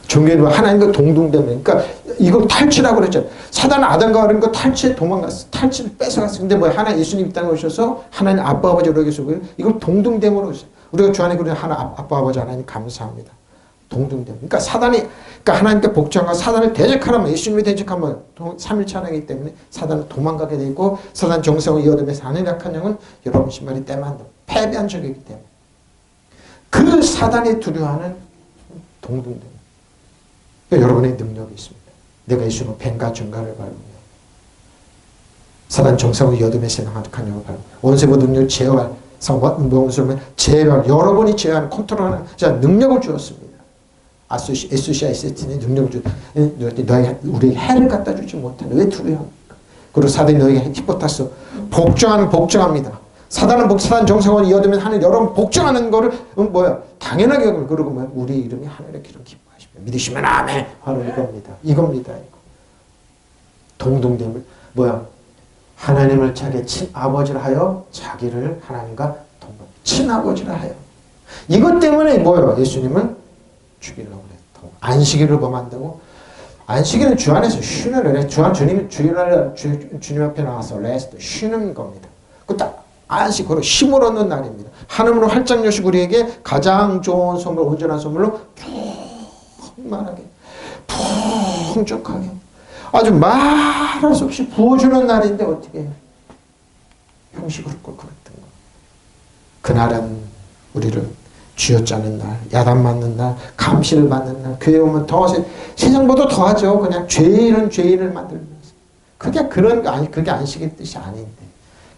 종교는 하나님과 동등되면 그러니까 이걸 탈취라고 그랬잖아요. 사단은 아담과 그런 거 탈취에 도망갔어. 탈취를 뺏어갔어. 근데 뭐 하나 예수님 이 땅에 오셔서 하나님 아빠 아버지로 계시고 이걸 동등됨으로 했어요. 우리가 주 안에 그런 하나 아빠 아버지 하나님 감사합니다. 동등됨. 그러니까 그러니까 하나님께 복종하고 사단을 대적하라면 예수님이 대적하면 삼일체 하나이기 때문에 사단은 도망가게 되고 사단 정성을 이어내면서 하늘 약한 영은 여러분 신발이 때만 패배한 적이기 때문에 그 사단이 두려워하는 동등됨. 그러니까 여러분의 능력이 있습니다. 내가 예수로 뱀과 증가를 밟으며 사단 정성을 이어내면서 하나약한 영을 밟으며 원세보 능력을 제어할 원수면 제어할 여러분이 제어하는 컨트롤하는 능력을 주었습니다. SCIST는 능력을 주 우리에게 해를 갖다 주지 못하는 왜 두려워합니까? 그리고 사단이 너에게 히포타스 복종합니다. 사단 정성을 이어두면 하는 여러분 복종하는 거를 당연하게 여기면 그러고 우리 이름이 하늘의 기름 기뻐하시며 믿으시면 아멘 바로 이겁니다. 동등됨을 하나님을 자기 친아버지라 하여 자기를 하나님과 친아버지라 하여 이것 때문에 예수님을 죽이려고 그랬다고. 안식일을 범한다고? 안식일은 주 안에서 쉬는 날, 주님 앞에 나와서 레스트, 쉬는 겁니다. 그 딱 안식으로 힘을 얻는 날입니다. 하늘문을 활짝 여시고 우리에게 가장 좋은 선물, 온전한 선물로 풍만하게, 풍족하게, 아주 말할 수 없이 부어주는 날인데 어떻게 해요? 형식으로 꼭 그랬던 거. 그날은 우리를 쥐어짜는 날, 야단 맞는 날, 감시를 받는 날, 교회 오면 더 세상보다 더하죠. 그냥 죄인을 만들면서. 그게 안식의 뜻이 아닌데.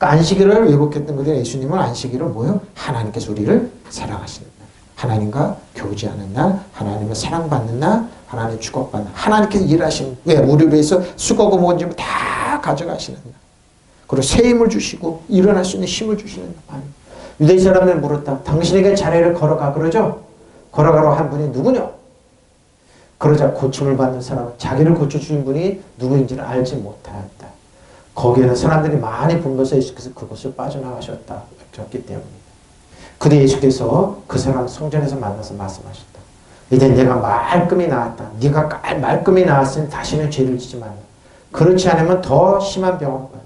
그러니까 안식일을 왜곡했던 거죠. 예수님은 안식일을 뭐요? 하나님께서 우리를 사랑하시는 날. 하나님과 교제하는 날, 하나님을 사랑받는 날, 하나님 축복받는 날. 하나님께서 일하시는, 왜? 우리를 위해서 수고하고 모은 짐을 다 가져가시는 날. 그리고 새 힘을 주시고 일어날 수 있는 힘을 주시는 날. 유대인 사람들 물었다. 당신에게 자리를 걸어가 그러죠? 걸어가라고 한 분이 누구냐? 그러자 고침을 받는 사람은 자기를 고쳐주신 분이 누구인지를 알지 못하였다. 거기에는 사람들이 많이 불면서 예수께서 그곳을 빠져나가셨다. 졌기 때문입니다. 근데 예수께서 그 사람 성전에서 만나서 말씀하셨다. 이제 내가 말끔히 나았다. 네가 말끔히 나았으니 다시는 죄를 지지 말라. 그렇지 않으면 더 심한 병을 봐요.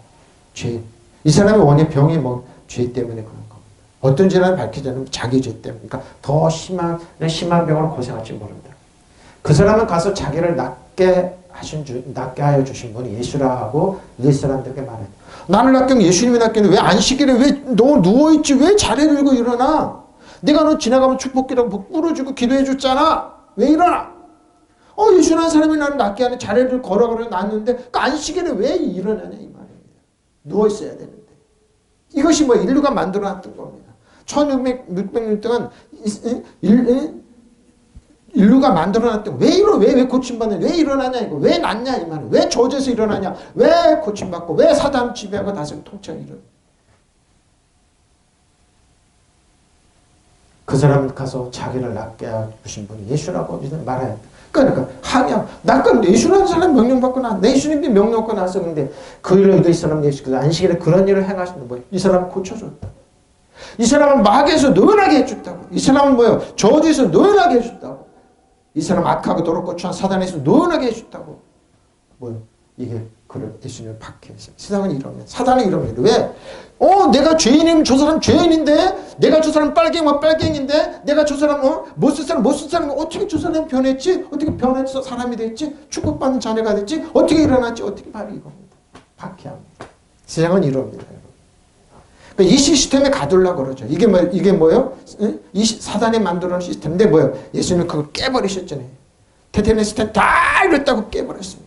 죄. 이 사람의 원인 병이 뭐 죄 때문에 그런 겁니다. 어떤 죄를 밝히지 않으면 자기 죄 때문에. 그러니까 더 심한 병으로 고생할지 모른다. 그 사람은 가서 자기를 낫게 하여 주신 분이 예수라 하고 이 사람들에게 말했다. 나를 낫게 예수님이 낫게는 왜 안식일에 왜 너 누워있지? 왜 자리를 들고 일어나? 내가 너 지나가면 축복기라고 뿌려주고 기도해 줬잖아. 왜 일어나? 예수라는 사람이 나를 낫게 하는 자리를 걸어가려 놨는데 그 안식일에 왜 일어나냐 이 말입니다. 누워있어야 되는데. 이것이 뭐 인류가 만들어놨던 겁니다. 1600년 동안 인류가 만들어놨던 왜 고침받는 왜 일어나냐 이거 왜 낫냐 이 말이에요. 왜 저주에서 일어나냐 왜 고침받고 왜 사단 지배하고 다스리고 통치하고 일어나. 그 사람 가서 자기를 낫게 해주신 분이 예수라고 말해야 돼. 그러니까 항양 나까 예수라는 사람 명령받고 나 예수님이 명령받고 나서 근데 그 일을 이 사람 예수께서 안식일에 그런 일을 행하시는 거예요. 이 사람을 고쳐줬다. 이 사람을 마귀에서 노연하게 해줬다고. 이 사람은 뭐예요? 저주에서 노연하게 해줬다고. 이 사람 악하고 더럽고 추한 사단에서 노연하게 해줬다고. 뭐요? 이게 그를 예수님을 박해했어요. 세상은 이러면 사단은 이러면 왜? 내가 죄인이면 저 사람 죄인인데 내가 저 사람 빨갱이면 빨갱인데 내가 저 사람 못쓸 사람 어떻게 저 사람이 변했지? 어떻게 변해서 사람이 됐지? 축복받는 자녀가 됐지? 어떻게 일어났지? 어떻게 바로 이겁니다. 박해합니다. 세상은 이럽니다. 그러니까 이 시스템에 가둘라 그러죠. 이게 뭐예요? 이 사단이 만들어놓은 시스템인데 뭐예요? 예수님이 그걸 깨버리셨잖아요. 테테네스텐 다 이랬다고 깨버렸습니다.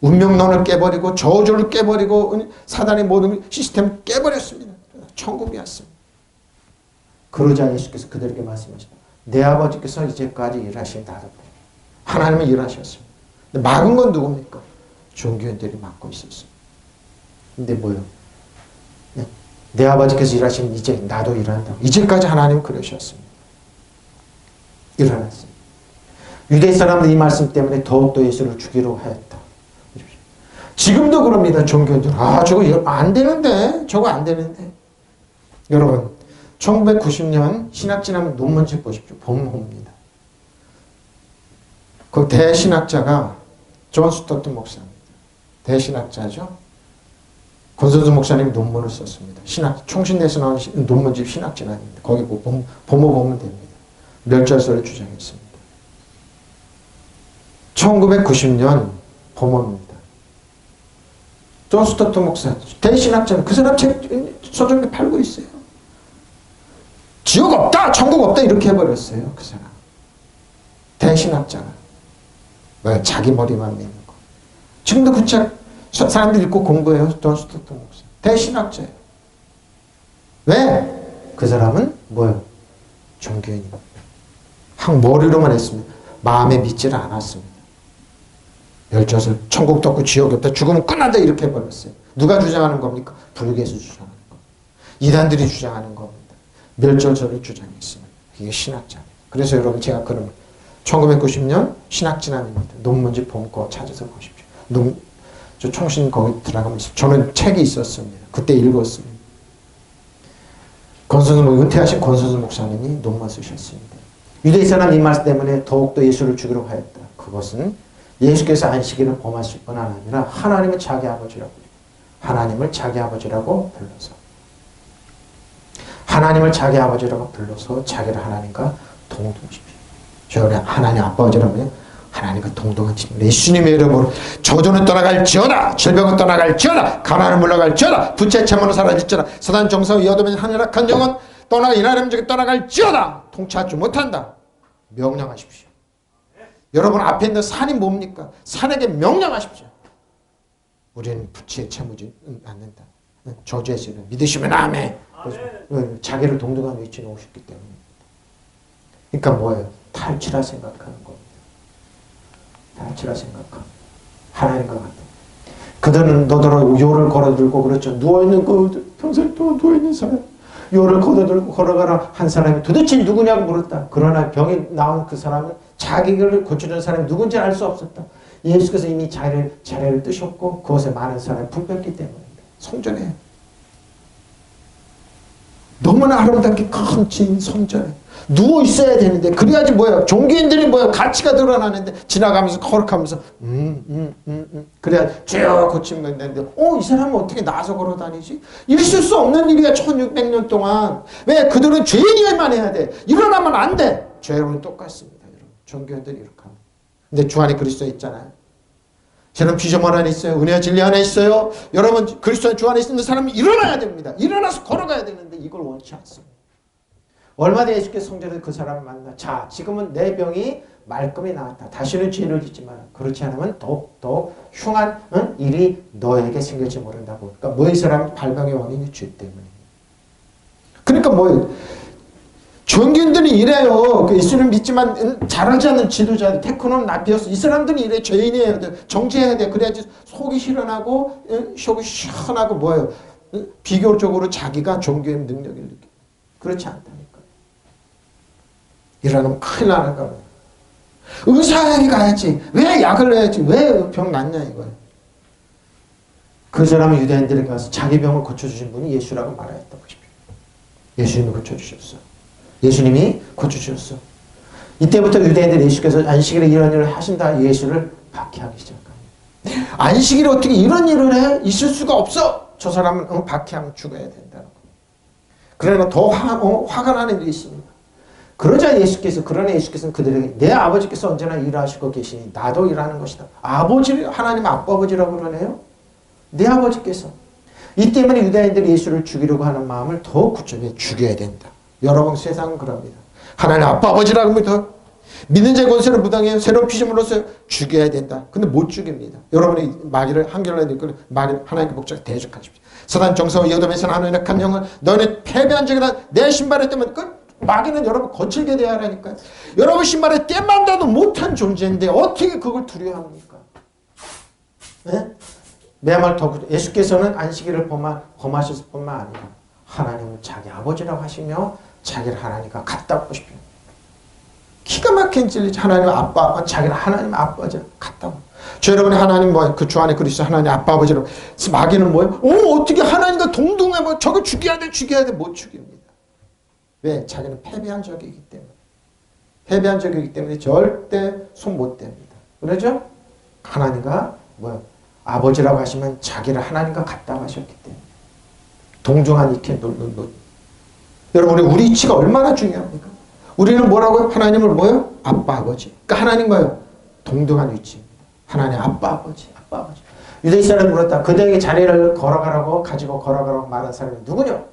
운명론을 깨버리고 저주를 깨버리고 사단의 모든 시스템을 깨버렸습니다. 천국이 왔습니다. 그러자 예수께서 그들에게 말씀하셨다. 내 아버지께서 이제까지 일하신다. 하나님은 일하셨습니다. 근데 막은 건 누굽니까? 종교인들이 막고 있었습니다. 근데 뭐예요? 내 아버지께서 일하시면 이제 나도 일한다. 이제까지 하나님은 그러셨습니다. 일어났습니다. 유대 사람들이 이 말씀 때문에 더욱더 예수를 죽이려고 하였다. 지금도 그럽니다. 종교인들. 저거 안 되는데. 저거 안 되는데. 여러분 1990년 신학진학 논문집 보십시오. 본호입니다. 그 대신학자가 존 스토트 목사입니다. 대신학자죠. 권선수 목사님이 논문을 썼습니다. 총신대에서 나온 논문집 신학진학입니다. 거기 보면 됩니다. 멸절설을 주장했습니다. 1990년 범어입니다. 존 스토트 목사, 대신학자는 그 사람 책 서점에 팔고 있어요. 지옥 없다, 천국 없다 이렇게 해버렸어요. 그 사람. 대신학자가. 왜? 자기 머리만 믿는 거. 지금도 그 책 사람들이 읽고 공부해요. 존 스토트 목사. 대신학자예요. 왜? 그 사람은 뭐예요? 종교인입니다. 머리로만 했습니다. 마음에 믿지를 않았습니다. 멸절설, 천국도 없고 지옥이 없다, 죽으면 끝난다 이렇게 해버렸어요. 누가 주장하는 겁니까? 불교에서 주장하는 겁니다. 이단들이 주장하는 겁니다. 멸절설을 주장했습니다. 이게 신학자입니다. 그래서 여러분 제가 그러면 1990년 신학진학입니다. 논문집 본거 찾아서 보십시오. 저 총신 거기 들어가면 저는 책이 있었습니다. 그때 읽었습니다. 은퇴하신 권선수 목사님이 논문 쓰셨습니다. 유대인 사람 이 말 때문에 더욱더 예수를 죽이려고 하였다. 그것은 예수께서 안식일을 범하실 뿐 아니라 하나님을 자기 아버지라고 불러서 하나님을 자기 아버지라고 불러서 자기를 하나님과 동등시키십시오. 저희가 하나님 아버지라면 하나님과 동등한 친구. 예수님의 이름으로 저주는 떠나갈지어다, 질병은 떠나갈지어다, 가난은 물러갈지어다, 부채참으로 사라질지어다, 사단 정성 이어두면 하늘악한 영은 떠나가 이나름 중에 떠나갈지어다. 통치하지 못한다. 명령하십시오. 여러분 앞에 있는 산이 뭡니까? 산에게 명령하십시오. 우리는 부치에 채무지 않는다. 저주했으면 믿으시면 아멘. 자기를 동등한 위치에 놓으셨기 때문에. 그러니까 뭐예요? 탈취라 생각하는 겁니다. 탈취라 생각하는. 하나님과 같아. 그들은 너더러 요를 걸어들고 그렇죠. 누워있는 평소에 또 누워있는 사람. 요를 걸어들고 걸어가라 한 사람이 도대체 누구냐고 물었다. 그러나 병이 나온 그 사람은 자기를 고쳐주는 사람이 누군지 알 수 없었다. 예수께서 이미 자리를 뜨셨고 그것에 많은 사람이 품혔기 때문입니다. 성전에 너무나 아름답게 큰 진 성전에 누워 있어야 되는데 그래야지 뭐예요? 종교인들이 뭐예요? 가치가 드러나는데 지나가면서 거룩하면서 그래야 죄어 고치면 되는데 이 사람은 어떻게 나서 걸어 다니지? 있을 수 없는 일이야. 1600년 동안. 왜? 그들은 죄인이어야만 해야 돼. 일어나면 안 돼. 죄로는 똑같습니다. 여러분. 종교인들이 이렇게 합니다. 근데 주 안에 그리스도 있잖아요. 저는 비전 하나 있어요. 은혜와 진리 하나 있어요. 여러분 그리스도 주 안에 있는 사람이 일어나야 됩니다. 일어나서 걸어가야 되는데 이걸 원치 않습니다. 얼마 뒤에 예수께서 성전에서 그 사람을 만나. 자, 지금은 내 병이 말끔히 나았다. 다시는 죄를 짓지 마라. 그렇지 않으면 더욱 흉한 일이 너에게 생길지 모른다고. 그러니까 뭐이 사람 발병의 원인이 죄 때문에. 그러니까 뭐예요? 종교인들이 이래요. 예수를 믿지만 잘하지 않는 지도자들, 테크노는 나비어서 이 사람들이 이래. 죄인이어야 돼. 정죄해야 돼. 그래야지 속이 시원하고 속이 시원하고 뭐예요? 비교적으로 자기가 종교의 능력을 느껴. 그렇지 않다니까. 이러면 큰일 나는 거예요. 의사에게 가야지. 왜 약을 내야지? 왜 병 낫냐 이거예요. 그 사람은 유대인들에게 가서 자기 병을 고쳐주신 분이 예수라고 말하였다 보십시오. 예수님이 고쳐주셨어. 예수님이 고쳐주셨어. 이때부터 유대인들이 예수께서 안식일에 이런 일을 하신다 예수를 박해하기 시작합니다. 안식일에 어떻게 이런 일을 해? 있을 수가 없어. 저 사람은 박해하면 죽어야 된다는 거예요. 그러나 더 화가 나는 일이 있습니다. 그러나 예수께서는 그들에게 내 아버지께서 언제나 일하시고 계시니 나도 일하는 것이다. 하나님 아버지라고 그러네요. 내 아버지께서. 이 때문에 유대인들이 예수를 죽이려고 하는 마음을 더 굳게 죽여야 된다. 여러분 세상은 그럽니다. 하나님 아버지라고 믿어. 믿는 자 권세를 무당해요. 새로운 피조물로서 죽여야 된다. 근데 못 죽입니다. 여러분이 마귀를 한결로 읽고 마귀를 하나님께 목적 대적하십시오. 사단 정사와 여돔에서 나는 악한 영을 너는 패배한 적이라 내 신발에 뜨면 마귀는 여러분 거칠게 대하라니까요. 여러분 신발에 때만 닿아도 못한 존재인데 어떻게 그걸 두려워합니까? 네? 내 말 더 예수께서는 안식일을 범하셨을 뿐만 아니라 하나님을 자기 아버지라고 하시며 자기를 하나님과 같다고 하십니다. 기가 막힌 진리죠. 하나님 아빠, 자기를 하나님 아버지라 같다고. 저 여러분이 하나님 그 주 안에 그리스도 하나님 아빠 아버지라고. 마귀는 뭐예요? 어떻게 하나님과 동등해? 저거 죽여야 돼. 못 죽입니다. 왜? 자기는 패배한 적이기 때문에. 패배한 적이기 때문에 절대 손 못 댑니다. 그러죠? 하나님과 아버지라고 하시면 자기를 하나님과 같다고 하셨기 때문에. 동등한 이렇게 여러분 우리 이치가 얼마나 중요합니까? 우리는 뭐라고요? 하나님을 뭐요? 아빠 아버지. 그러니까 하나님 뭐요? 동등한 위치입니다. 하나님 아빠 아버지. 유대 사람이 물었다. 그대에게 자리를 가지고 걸어가라고 말한 사람이 누구냐?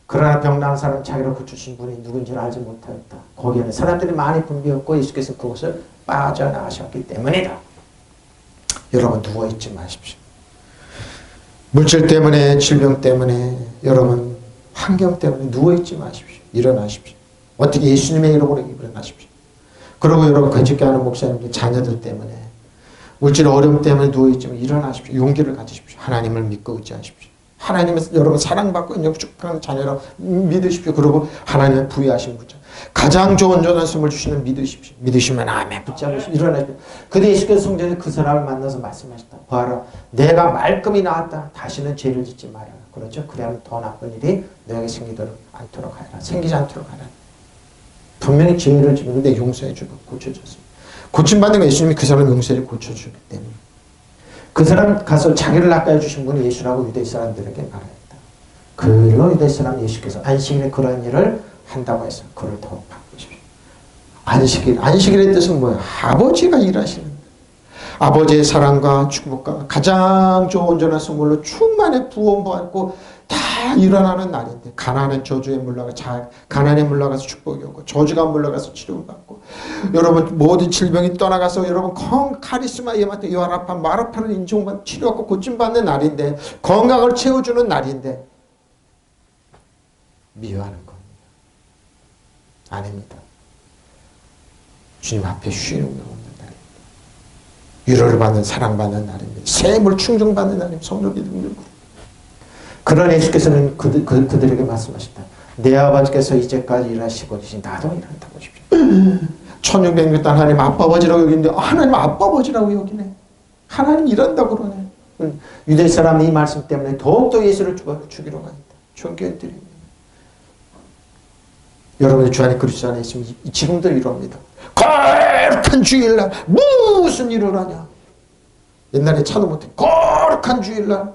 그러나 병 나은 사람 자기를 고쳐주신 분이 누군지를 알지 못하였다. 거기에는 사람들이 많이 붐비었고 예수께서 그곳을 빠져나가셨기 때문이다. 여러분 누워있지 마십시오. 물질 때문에 질병 때문에 여러분 환경 때문에 누워있지 마십시오. 일어나십시오. 어떻게 예수님의 이름으로 일어나십시오. 그리고 여러분 거짓게 하는 목사님들 자녀들 때문에 물질 어려움 때문에 누워있지만 일어나십시오. 용기를 가지십시오. 하나님을 믿고 의지하십시오. 하나님의 여러분 사랑받고 영축하는 자녀라고 믿으십시오. 그리고 하나님의 부여하신 분자 가장 좋은 전환숨을 주시는 믿으십시오. 믿으시면 아멘 붙잡으시오. 일어나십시오. 근데 예수께서 성전에 그 사람을 만나서 말씀하셨다. 봐라 내가 말끔히 나았다. 다시는 죄를 짓지 마라. 그렇죠? 그래야만 더 나쁜 일이 너에게 생기지 않도록 하라. 분명히 죄를 지는데 용서해 주고 고쳐줬습니다. 고침받는 거 예수님이 그 사람 용서를 고쳐주기 때문에. 그 사람 가서 자기를 낚아해 주신 분이 예수라고 유대 사람들에게 말했다. 그리고 유대 사람 예수께서 안식일에 그런 일을 한다고 해서 그를 더 바꾸십시오. 안식일의 뜻은 뭐예요? 아버지가 일하시는 거예요. 아버지의 사랑과 축복과 가장 좋은 온전한 선물로 충만히 부원받고 다 다 일어나는 날인데 가난한 저주에 물러가 가난에 물러가서 축복이 오고 저주가 물러가서 치료를 받고 여러분 모든 질병이 떠나가서 여러분 카리스마 예마트 요아라파 마라파를 인정받고 치료받고 고침받는 날인데 건강을 채워주는 날인데 미워하는 겁니다. 아닙니다. 주님 앞에 쉬는 게 없는 날입니다. 위로를 받는 사랑받는 날입니다. 샘을 충정받는 날입니다. 성도들이 늘고 그런 예수께서는 그들에게 말씀하셨다. 내 아버지께서 이제까지 일하시고 계신 나도 일한다고 하십시오. 1600년 동안 하나님 아빠 아버지라고 여기는데 하나님 아빠 아버지라고 여기네. 하나님 일한다고 그러네. 유대 사람이 이 말씀 때문에 더욱더 예수를 죽이러 가겠다. 존경드립니다. 여러분의 주 안에 그리스도 안에 있으면 지금도 이럽니다. 거룩한 주일날 무슨 일을 하냐. 옛날에 차도 못해. 거룩한 주일날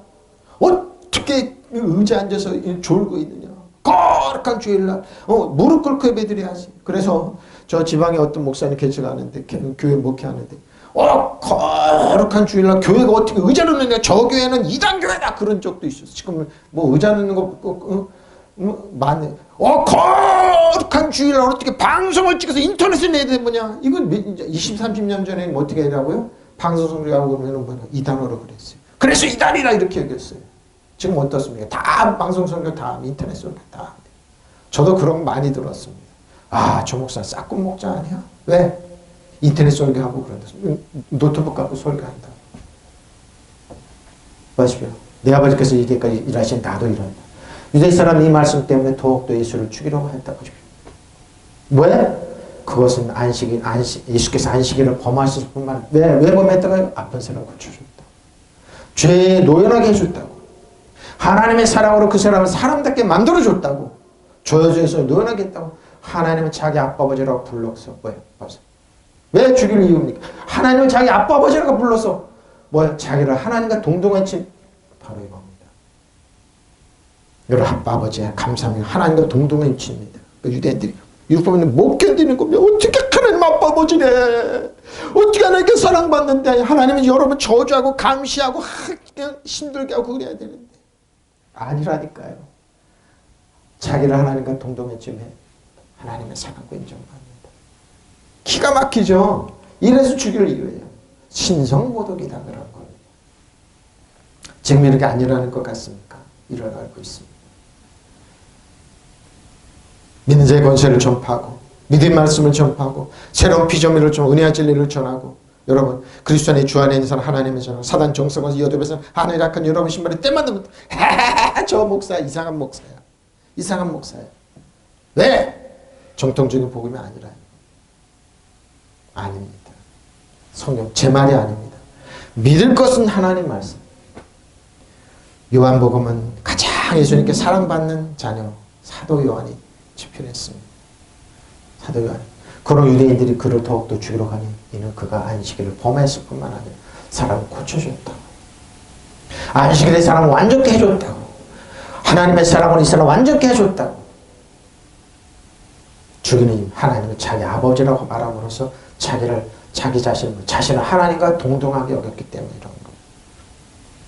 어떻게 의자에 앉아서 졸고 있느냐. 거룩한 주일날 무릎 꿇고 예배드려야지. 그래서 저 지방에 어떤 목사님 개척하는데 교회 목회하는데 거룩한 주일날 교회가 어떻게 의자 놓느냐. 저 교회는 이단 교회다. 그런 적도 있었어. 지금 뭐 의자 놓는 거 많네. 거룩한 주일날 어떻게 방송을 찍어서 인터넷에 내야 되는 뭐냐. 이건 20, 30년 전에 어떻게 하라고요? 방송 성교하고 그러면 뭐냐. 이단으로 그랬어요. 그래서 이단이라 이렇게 여겼어요. 지금 어떻습니까? 다 방송 선교 다 인터넷 선교 다. 저도 그런 거 많이 들었습니다. 아, 저 목사 싹군 목자 아니야? 왜? 인터넷 설교하고 그런다. 노트북 갖고 설교한다. 보십시오. 내 아버지께서 이제까지 일하신 나도 일한다. 유대 사람 이 말씀 때문에 더욱더 예수를 죽이려고 했다고 하십시오. 왜? 그것은 예수께서 안식일을 범하셨을 뿐만 아니라 왜 범했다고요? 아픈 사람 고쳐줬다. 죄에 노연하게 해줬다고. 하나님의 사랑으로 그 사람을 사람답게 만들어줬다고. 저여주에서 노연하게 했다고. 하나님은 자기 아빠 아버지라고 불러서 뭐예요? 왜 죽일 이유입니까? 하나님은 자기 아빠 아버지라고 불러서 뭐예요? 자기를 하나님과 동등한 친 바로 이겁니다. 여러분 아빠 아버지에 감사합니다. 하나님과 동등한 위치입니다. 유대인들이 율법은 못 견디는 겁니다. 어떻게 하나님 아빠 아버지래. 어떻게 하나님께 사랑받는데 하나님은 여러분 저주하고 감시하고 그냥 힘들게 하고 그래야 되는데 아니라니까요. 자기를 하나님과 동등한 쯤에 하나님의 사랑과 인정받는다. 기가 막히죠. 이래서 죽일 이유예요. 신성모독이다 그런 겁니다. 지금 이렇게 안 일어나는 것 같습니까? 일어나고 있습니다. 믿는 자의 권세를 전파하고 믿음의 말씀을 전파하고 새로운 피조물을 좀 은혜와 진리를 전하고 여러분 그리스도 안에 주 안에 있는 사람 하나님의 전하 사단 정성과 여덟에서 하늘이 약한 여러분 신발에 때만 되면 저 목사 이상한 목사야. 이상한 목사야. 왜? 정통적인 복음이 아니라요. 아닙니다. 성경 제 말이 아닙니다. 믿을 것은 하나님 말씀. 요한복음은 가장 예수님께 사랑받는 자녀 사도 요한이 집필했습니다. 사도 요한. 그런 유대인들이 그를 더욱더 죽이러 가니 이는 그가 안식일을 범했을 뿐만 아니라 사람을 고쳐줬다고. 안식일에 사람을 완전케 해줬다고. 하나님의 사랑으로 이 사람을 완전케 해줬다고. 죽이는 하나님은 자기 아버지라고 말함으로써 자기 자신을 하나님과 동등하게 여겼기 때문에 이런 겁니다.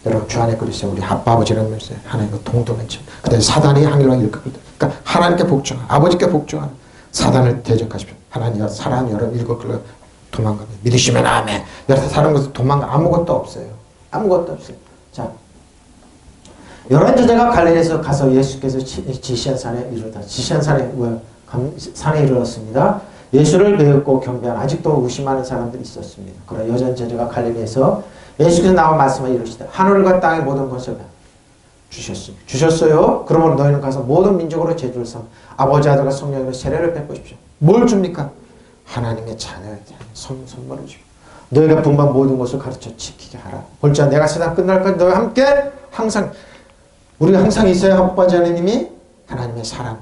여러분 주 안에 그리스도 우리 아빠 아버지라는 말씀 하나님과 동등한 점. 그다음에 사단이 항일하게 일컬거든. 그러니까 하나님께 복종하는 아버지께 복종하는 사단을 대적하십시오. 하나님 사랑 여러분 일컬거려 도망갑니다. 믿으시면 아멘. 여러분 사는 것은 도망가 아무것도 없어요. 아무것도 없어요. 자, 열한 제자가 갈릴리에서 가서 예수께서 지시한 산에 이르렀다. 지시한 산에 산에 이르렀습니다. 예수를 배웠고 경배한 아직도 의심하는 사람들이 있었습니다. 그러나 여전 제자가 갈릴리에서 예수께서 나와 말씀을 이루시다. 하늘과 땅의 모든 것을 주셨습니다. 주셨어요. 그러므로 너희는 가서 모든 민족으로 제주를 삼아 아버지 아들과 성령으로 세례를 베푸십시오. 뭘 줍니까? 하나님의 자녀에게 선물을 주십시오. 너희가 분반 모든 것을 가르쳐 지키게 하라. 볼자 내가 세상 끝날까지 너희와 함께 항상 우리가 항상 있어야 아버지 하나님이 하나님의 사랑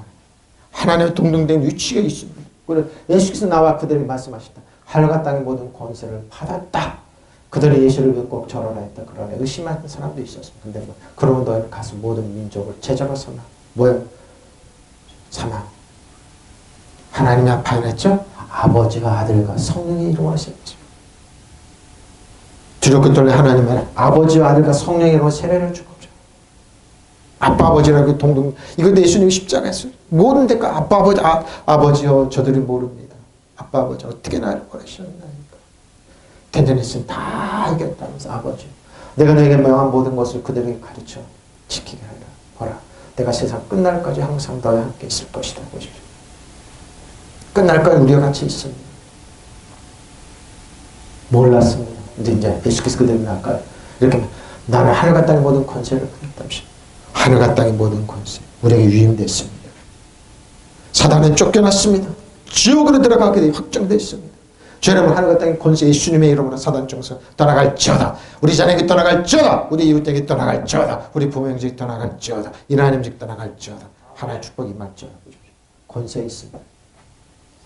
하나님의 동등된 위치가 있습니다. 그래서 예수께서 나와 그들이 말씀하셨다. 하늘과 땅의 모든 권세를 받았다. 그들이 예수를 믿고 절하라 했다. 그러나 의심하는 사람도 있었습니다. 근데 그러면 너희는 가서 모든 민족을 제자로 삼아. 뭐예요? 삼아. 하나님이 앞에 했죠? 아버지와 아들과 성령의 이름으로 세웠죠. 주로 그들의 하나님은 아버지와 아들과 성령의 이름으로 세례를 주고. 아빠 아버지라고 동동 이거 예수님이 십자가 했어요. 모든 대가 아빠 아버지 아버지요 저들이 모릅니다. 아빠 아버지 어떻게 나를 버리셨나이까. 텐전했으면 다 이겼다면서 아버지 내가 너에게 명한 모든 것을 그들에게 가르쳐 지키게 하라. 보라 내가 세상 끝날까지 항상 너와 함께 있을 것이다. 보십시오. 끝날까지 우리와 같이 있습니다. 몰랐습니다. 이제 예수께서 그들에게 아까 이렇게 나는 하늘과 땅의 모든 권세를 받았다면서 하늘과 땅의 모든 권세 우리에게 유임됐습니다. 사단은 쫓겨났습니다. 지옥으로 들어가게 되 확정되어 있습니다. 죄는 하늘과 땅의 권세 예수님의 이름으로 사단 종서 떠나갈지어다. 우리 자녀에게 떠나갈지어다. 우리 이웃에게 떠나갈지어다. 우리 부모 형제에게 떠나갈지어다. 이하나님에게 떠나갈지어다. 하나의 축복이 임할지어다. 권세 있습니다.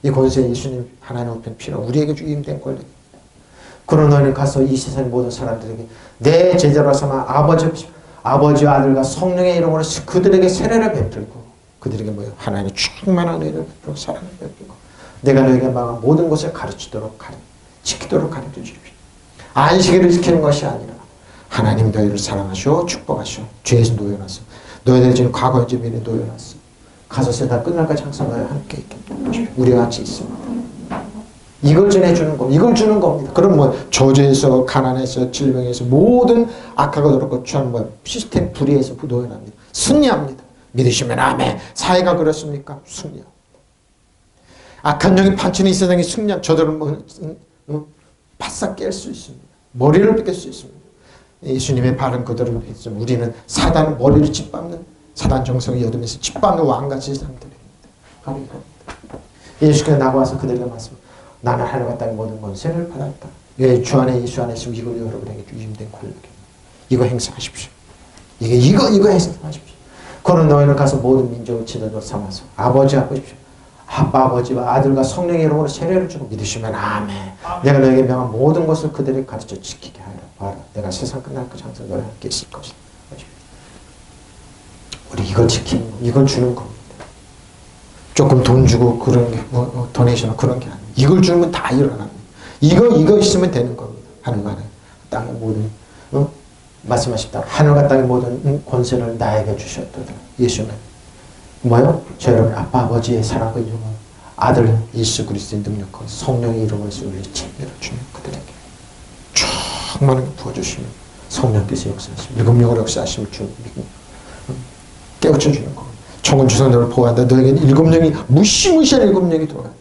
이 권세 예수님 하나님 우편 피로 우리에게 유임된 권력입니다. 그러나 너희는 가서 이 세상의 모든 사람들에게 내 제자로 삼아 아버지와 아들과 성령의 이름으로 그들에게 세례를 베풀고 그들에게 뭐예요? 하나님의 충만한 은혜를 베풀고 사랑을 베풀고 내가 너에게 망한 모든 것을 가르치도록 지키도록 가르쳐 주십시오. 안식일을 지키는 것이 아니라 하나님 너희를 사랑하시오 축복하시오. 죄에서 놓여놨어. 너희들 지금 과거 현재 미래 놓여놨어. 가서 세상 끝날까지 항상 너희와 함께 있게 우리와 같이 있습니다. 이걸 전해주는 겁니다. 이걸 주는 겁니다. 그럼 뭐 저주에서 가난에서 질병에서 모든 악하고 더럽고 취한 뭐 시스템 불의에서 놓여납니다. 승리합니다. 믿으시면 아멘. 사회가 그렇습니까? 승리합니다. 악한 영이 판치는 이 세상에 승리한 저들은 바싹 깰 수 있습니다. 머리를 빗길 수 있습니다. 예수님의 발은 그대로 했지만 우리는 사단은 머리를 짓밟는 사단 정성의 여둠에서 짓밟는 왕같이 상태입니다. 예수께서 나와서 그들에게 말씀 나는 하늘과 땅의 모든 권세를 받았다. 주 안에 예수 안에 있으면 이걸 여러분에게 유임된 권력입니다. 이거 행사하십시오. 이거 행사하십시오. 그는 너희는 가서 모든 민족을 지도자로 삼아서 아버지 아버지십시오. 아빠 아버지와 아들과 성령의 이름으로 세례를 주고 믿으시면 아멘. 내가 너에게 명한 모든 것을 그들에게 가르쳐 지키게 하라. 봐라. 내가 세상 끝날까지 항상 너희와 함께 있을 것이다. 우리 이걸 지키는 거, 이걸 주는 겁니다. 조금 돈 주고 그런 게 도네이션 그런 게 아니에요. 이걸 주면 다 일어납니다. 이거 있으면 되는 겁니다. 하늘과 땅의 모든 말씀하셨다. 하늘과 땅의 모든 권세를 나에게 주셨도다. 예수는 뭐요? 저 여러분 아빠 아버지의 사랑과 이름은 아들 예수 그리스도의 능력과 성령의 이름으로 우리를 책임을 주는 그들에게 충만한 걸 부어주시면 성령께서 역사하시면 일곱 영으로 역사하시면 깨우쳐 주는 겁니다. 총은 주선 너를 보호한다. 너에게는 일곱 영이 무시무시한 일곱 영이 들어간다.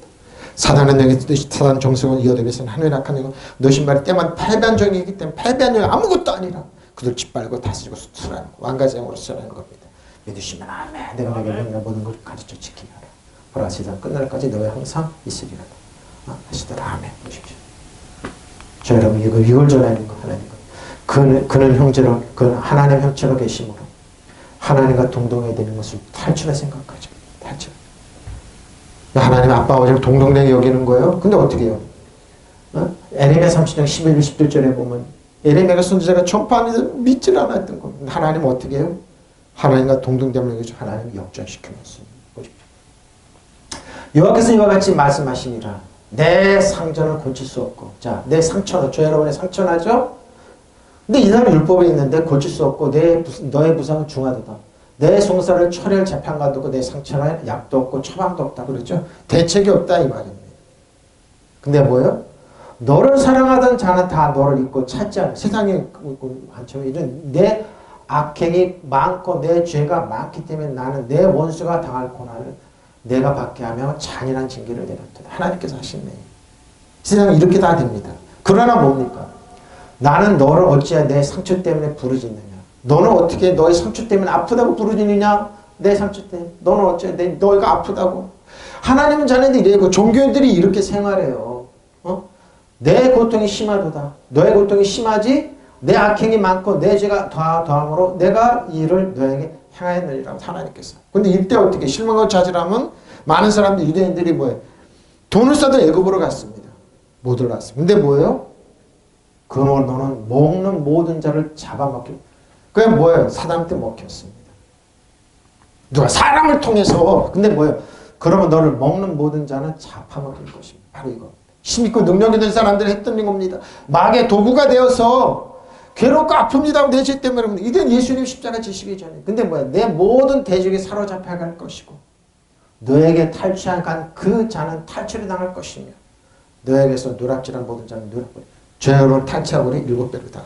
사단은 너에게 사단 정성을 이어대면서는 하늘의 악한 영은 너 신발이 때만 패배한 종이기 때문에 패배한 영이 아무것도 아니라 그들 짓밟고 다스리고 수출하는 왕가장으로 쓰라는 겁니다. 믿으시면 아멘. 내가 너에게 명령한 모든 걸 가르쳐 지키게 하라. 보라 세상 끝날까지 너희 항상 있으리라. 하시더라. 아멘. 보십시오. 저 여러분 이걸 전하는 거 하나님 그는 형제로 그는 하나님 형체로 계심으로 하나님과 동동해야 되는 것을 탈출해 생각하죠. 탈출. 하나님 아빠 아버지를 동동되게 여기는 거예요. 근데 어떻게 해요? 에레미야 30장 11절 11절에 보면 에레미야가 선지자가 전파하는데 믿질 않았던 겁니다. 하나님 어떻게 해요? 하나님과 동등됨을 여기죠. 하나님 역전시켜놨습니다. 보십시오. 여호와께서 이와 같이 말씀하시니라. 내 상전을 고칠 수 없고 자, 내 상처는 저 여러분의 상처나죠? 근데 이 사람 율법에 있는데 고칠 수 없고 너의 부상은 중하도다. 내 송사를 철회할 재판관도 없고 내 상처는 약도 없고 처방도 없다. 그러죠? 대책이 없다 이 말입니다. 근데 뭐예요? 너를 사랑하던 자는 다 너를 잊고 찾지 않아. 세상에 많죠. 이런 내 악행이 많고 내 죄가 많기 때문에 나는 내 원수가 당할 고난을 내가 받게 하며 잔인한 징계를 내렸다. 하나님께서 하시네. 세상은 이렇게 다 됩니다. 그러나 뭡니까? 나는 너를 어찌해 내 상처 때문에 부르짖느냐? 너는 어떻게 너의 상처 때문에 아프다고 부르짖느냐? 내 상처 때문에. 너는 어찌해 너희가 아프다고. 하나님은 자네들 이래고 종교인들이 이렇게 생활해요. 내 고통이 심하도다. 너의 고통이 심하지? 내 악행이 많고 내 죄가 더함으로 내가 이 일을 너에게 행하였느니라 하나님께서. 근데 이때 어떻게 실망을 찾으라면 많은 사람들 유대인들이 뭐예요? 돈을 써도 애굽으로 갔습니다. 못 올라왔습니다. 근데 뭐예요? 그러므로 너는 먹는 모든 자를 잡아먹기. 그게 뭐예요? 사단한테 먹혔습니다. 누가 사람을 통해서. 근데 뭐예요? 그러면 너를 먹는 모든 자는 잡아먹힐 것입니다. 바로 이거. 힘있고 능력 있는 사람들이 했던 겁니다. 마귀의 도구가 되어서 괴롭고 아픕니다. 내 죄 때문에. 이건 예수님 십자가 지시기 전에. 근데 뭐야? 내 모든 대적이 사로잡혀 갈 것이고 너에게 탈취한 그 자는 탈취를 당할 것이며 너에게서 누락질한 모든 자는 누락버려. 죄를 탈취하고 7배로 당합니다.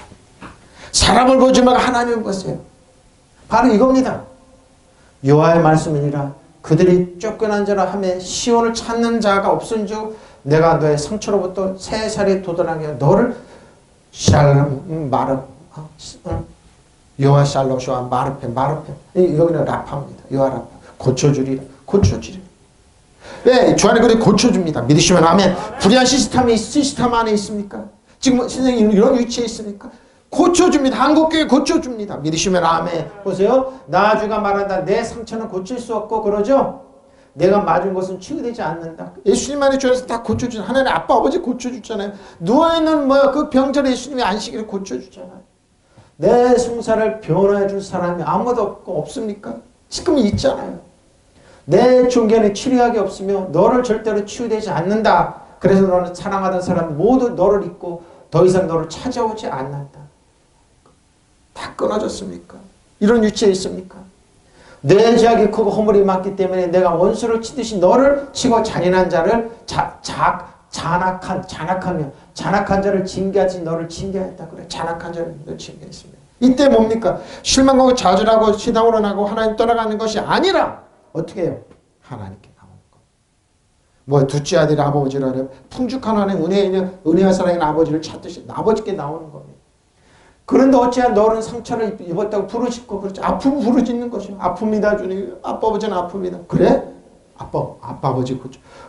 사람을 보지 말고 하나님을 보세요. 바로 이겁니다. 여호와의 말씀이니라. 그들이 쫓겨난 자라 하며 시온을 찾는 자가 없은즉 내가 너의 상처로부터 새 살이 돋아나게 너를 샬롬 마르 여호와 샬롬 쇼아 마르페 여기는 라파입니다. 여호와 라파 고쳐주리라. 왜? 주 안에 그래 고쳐줍니다. 믿으시면 아멘. 불의한 시스템 안에 있습니까? 지금 선생님 이런 위치에 있습니까? 고쳐줍니다. 한국교회 고쳐줍니다. 믿으시면 아멘. 보세요. 나주가 말한다. 내 상처는 고칠 수 없고 그러죠. 내가 맞은 것은 치유되지 않는다. 예수님만의 죄에서 다 고쳐주잖아요. 하나님 아빠 아버지 고쳐주잖아요. 누워있는 그 병자를 예수님이 안식일에 고쳐주잖아요. 내 송사를 변화해 줄 사람이 아무도 없습니까? 지금 있잖아요. 내 종견에 치료약이 없으며 너를 절대로 치유되지 않는다. 그래서 너는 사랑하던 사람 모두 너를 잊고 더 이상 너를 찾아오지 않는다. 다 끊어졌습니까? 이런 위치에 있습니까? 내 죄악이 크고 허물이 많기 때문에 내가 원수를 치듯이 너를 치고 잔인한 자를 잔악한 자를 징계하지 너를 징계했다. 그래. 잔악한 자를 너를 징계했습니다. 이때 뭡니까? 실망하고 좌절하고 시당으로 나고 하나님 떠나가는 것이 아니라 어떻게 해요? 하나님께 나오는 거. 뭐 둘째 아들이 아버지라 그래요. 풍족한 하나님 은혜와 사랑의 아버지를 찾듯이 아버지께 나오는 겁니다. 그런데 어찌야 너는 상처를 입었다고 부르짖고 그렇지. 아픔 부르짖는 것이요. 아픕니다 주님. 아빠 아버지는 아픕니다. 그래? 아빠 아버지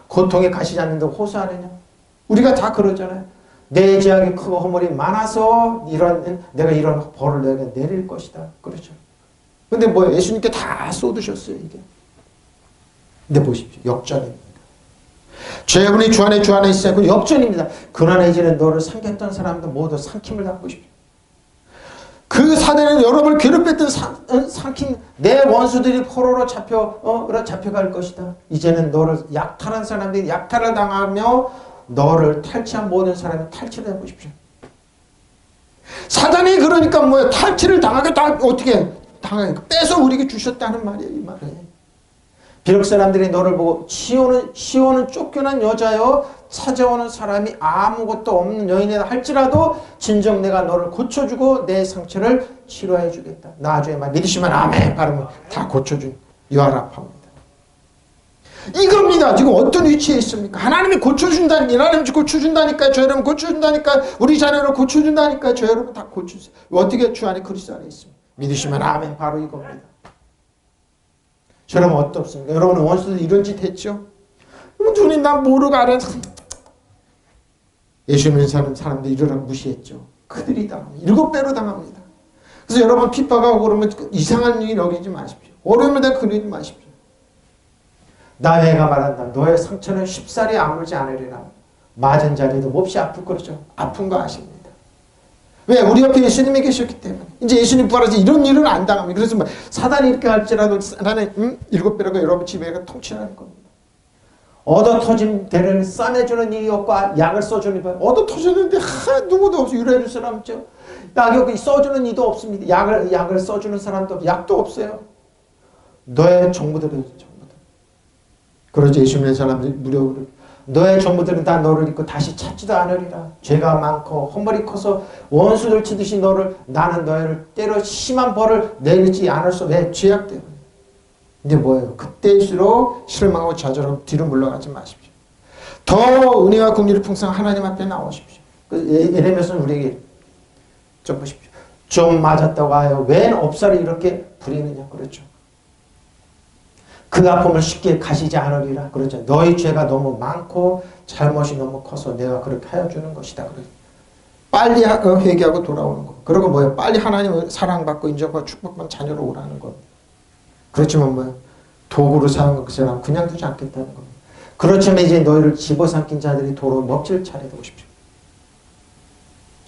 고통에 가시지 않는다고 호소하느냐? 우리가 다 그러잖아요. 내 죄악이 크고 허물이 많아서 내가 이런 벌을 너에게 내릴 것이다. 그렇죠. 근데 뭐 예수님께 다 쏟으셨어요 이게. 근데 보십시오. 역전입니다. 죄분이 주 안에 있어요. 그 역전입니다. 그러나 이제는 너를 삼켰던 사람들 모두 삼킴을 당하고 싶죠. 그 사대는 여러분을 괴롭혔던 삼킨 내 원수들이 포로로 잡혀갈 것이다. 이제는 너를 약탈한 사람들이 약탈을 당하며 너를 탈취한 모든 사람이 탈취를 해보십시오. 사단이 그러니까 뭐야? 탈취를 당하게 어떻게 당하게 뺏어 우리에게 주셨다는 말이에요. 이 말은. 비록 사람들이 너를 보고 시온은 쫓겨난 여자여 찾아오는 사람이 아무것도 없는 여인이라 할지라도 진정 내가 너를 고쳐주고 내 상처를 치료해 주겠다. 나주의 말 믿으시면 아멘 바르면 다 고쳐준 유아라파입니다. 이겁니다. 지금 어떤 위치에 있습니까? 하나님이 고쳐준다니까요. 저 여러분 고쳐준다니까요. 우리 자녀를 고쳐준다니까요. 저 여러분 다 고쳐주세요. 어떻게 주 안에 그리스도 안에 있습니다. 믿으시면 아멘 바로 이겁니다. 저러면 어떻습니까? 여러분은 원수들 이런 짓 했죠? 주님 난 모르고 알아. 예수 믿는 사람들 이러라고 무시했죠. 그들이 당합니다. 7배로 당합니다. 그래서 여러분 핍박하고 그러면 이상한 일 여기지 마십시오. 어려움을 다 그리지 마십시오. 나회가 말한다. 너의 상처는 쉽사리 아물지 않으리라. 맞은 자리도 몹시 아플 거죠. 아픈 거 아십니다. 왜? 우리 옆에 예수님이 계셨기 때문에. 이제 예수님 부활해서 이런 일은 안 당합니다. 그래서 뭐 사단이 이렇게 할지라도 나는 7배라고 여러분 집에가 통치하는 겁니다. 얻어 터진 대를 싸매주는 일이 없고 약을 써주는 일. 얻어 터졌는데 누구도 없어. 유래줄 사람 없죠. 약이 써주는 이도 없습니다. 약을 써주는 사람도 약도 없어요. 너의 정부들은 그러지 예수 믿는 사람들이 무료로 너의 정부들은 다 너를 잊고 다시 찾지도 않으리라. 죄가 많고 허물이 커서 원수들 치듯이 나는 너희를 때려 심한 벌을 내리지 않을 수. 왜? 죄악 때문에. 이제 뭐예요? 그때일수록 실망하고 좌절하고 뒤로 물러가지 마십시오. 더 은혜와 긍휼이 풍성한 하나님 앞에 나오십시오. 예레미야서는 우리에게 좀 보십시오. 좀 맞았다고 하여 웬 업사를 이렇게 부리느냐. 그렇죠. 그 아픔을 쉽게 가시지 않으리라. 그렇죠. 너희 죄가 너무 많고 잘못이 너무 커서 내가 그렇게 하여 주는 것이다. 그렇죠. 빨리 회개하고 돌아오는 거. 그리고 뭐예요? 빨리 하나님을 사랑받고 인정받고 축복받는 자녀로 오라는 겁니다. 그렇지만 뭐예요? 도구로 사용한 그 사람 그냥 두지 않겠다는 겁니다. 그렇지만 이제 너희를 집어삼킨 자들이 도로 먹질 차례도 오십시오.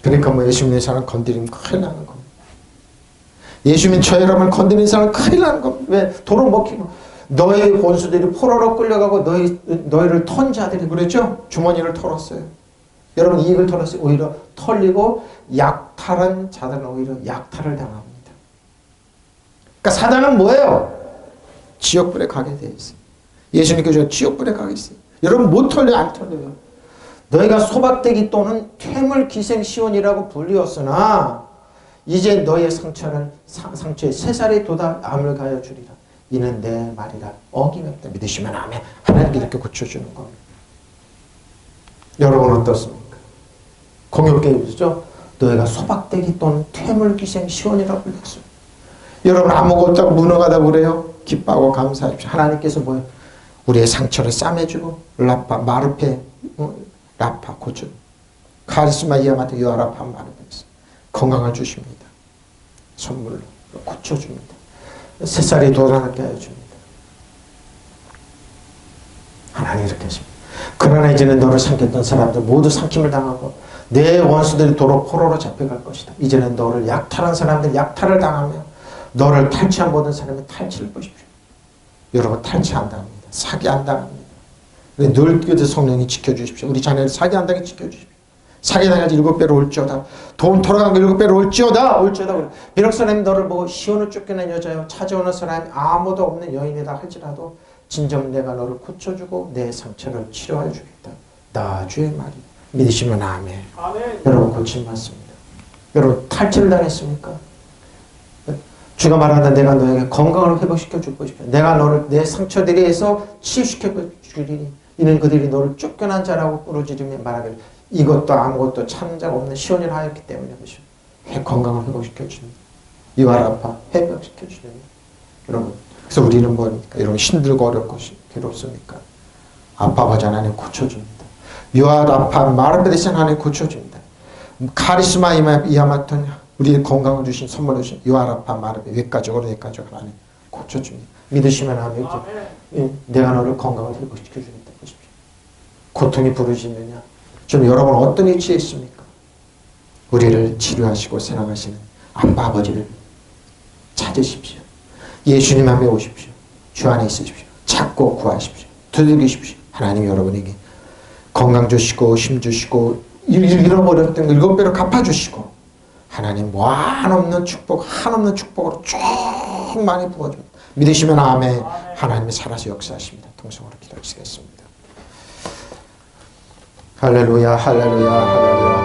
그러니까 뭐 예수 믿는 사람 건드리면 큰일 나는 겁니다. 예수 믿는 저 여러분을 건드리는 사람은 큰일 나는 겁니다. 왜? 도로 먹히면 너희 원수들이 포로로 끌려가고 너희를 턴 자들이 그랬죠? 주머니를 털었어요. 여러분 이익을 털었어요. 오히려 털리고 약탈한 자들은 오히려 약탈을 당합니다. 그러니까 사단은 뭐예요? 지옥불에 가게 돼 있어요. 예수님께서 지옥불에 가게 있어요. 여러분 못 털려요? 안 털려요? 너희가 소박대기 또는 퇴물기생시온이라고 불리었으나 이제 너희의 상처에 새살이 돋아 암을 가여 주리라. 이는 내 말이라. 어김없다. 믿으시면 아멘. 하나님께 이렇게 고쳐주는 겁니다. 여러분 어떻습니까? 공역계획이죠? 너희가 소박대기 또는 퇴물기생시온이라고 불렸어요. 여러분 아무것도 무능하다고 그래요? 기뻐하고 감사하십시오. 하나님께서 뭐예요? 우리의 상처를 싸매주고 라파, 마르페, 라파 고쳐. 카리스마 이아마트 요아라파 마르페에서 건강을 주십니다. 선물로 고쳐줍니다. 새살이 돋아나게 해줍니다. 하나님 이렇게 하십니다. 그러나 이제는 너를 삼켰던 사람들 모두 삼킴을 당하고 내 원수들이 도로 포로로 잡혀갈 것이다. 이제는 너를 약탈한 사람들 약탈을 당하며 너를 탈취한 모든 사람의 탈취를 보십시오. 여러분 탈취 안 당합니다. 사기 안 당합니다. 늘 그저 성령이 지켜주십시오. 우리 자녀를 사기 안 당하게 지켜주십시오. 사기 당하지 7배로 올지어다. 돈 돌아간 거 7배로 올지어다. 비록 사람이 너를 보고 시온을 쫓겨낸 여자여 찾아오는 사람이 아무도 없는 여인이다 할지라도 진정 내가 너를 고쳐주고 내 상처를 치료하여 주겠다. 나 주의 말이 믿으시면 아멘. 아멘. 여러분 고침 받습니다. 여러분 탈취를 당했습니까? 주가 말한다. 내가 너에게 건강을 회복시켜 줄 것이다. 내가 너를 내 상처들에서 치유시켜 주리니 이는 그들이 너를 쫓겨난 자라고 부르짖으며 말하기를 이것도 아무것도 찾는 자가 없는 시온이라 하였기 때문에 건강을 회복시켜 주는 이와라파 회복시켜 주는 여러분. 그래서 우리는 뭐입니까? 여러분 힘들고 어렵고 괴롭습니까? 아파하지 하나님 고쳐줍니다. 유아라파 마르베데스 하나님 고쳐줍니다. 카리스마 이아마톤 우리의 건강을 주신 선물을 주신 유아라파 마르베 외과적으로 하나님 고쳐줍니다. 믿으시면 하면 내가 너를 건강을 회복시켜 주겠다 보십시오. 고통이 부르짖느냐? 좀 여러분 어떤 위치에 있습니까? 우리를 치료하시고 사랑하시는 아빠 아버지를 찾으십시오. 예수님 앞에 오십시오. 주 안에 있으십시오. 찾고 구하십시오. 두들기십시오. 하나님 여러분에게 건강 주시고 힘 주시고 잃어버렸던 거 7배로 갚아주시고 하나님 한없는 축복 한없는 축복으로 쭉 많이 부어줍니다. 믿으시면 아멘. 하나님이 살아서 역사하십니다. 통성으로 기도하시겠습니다. 할렐루야 할렐루야 할렐루야.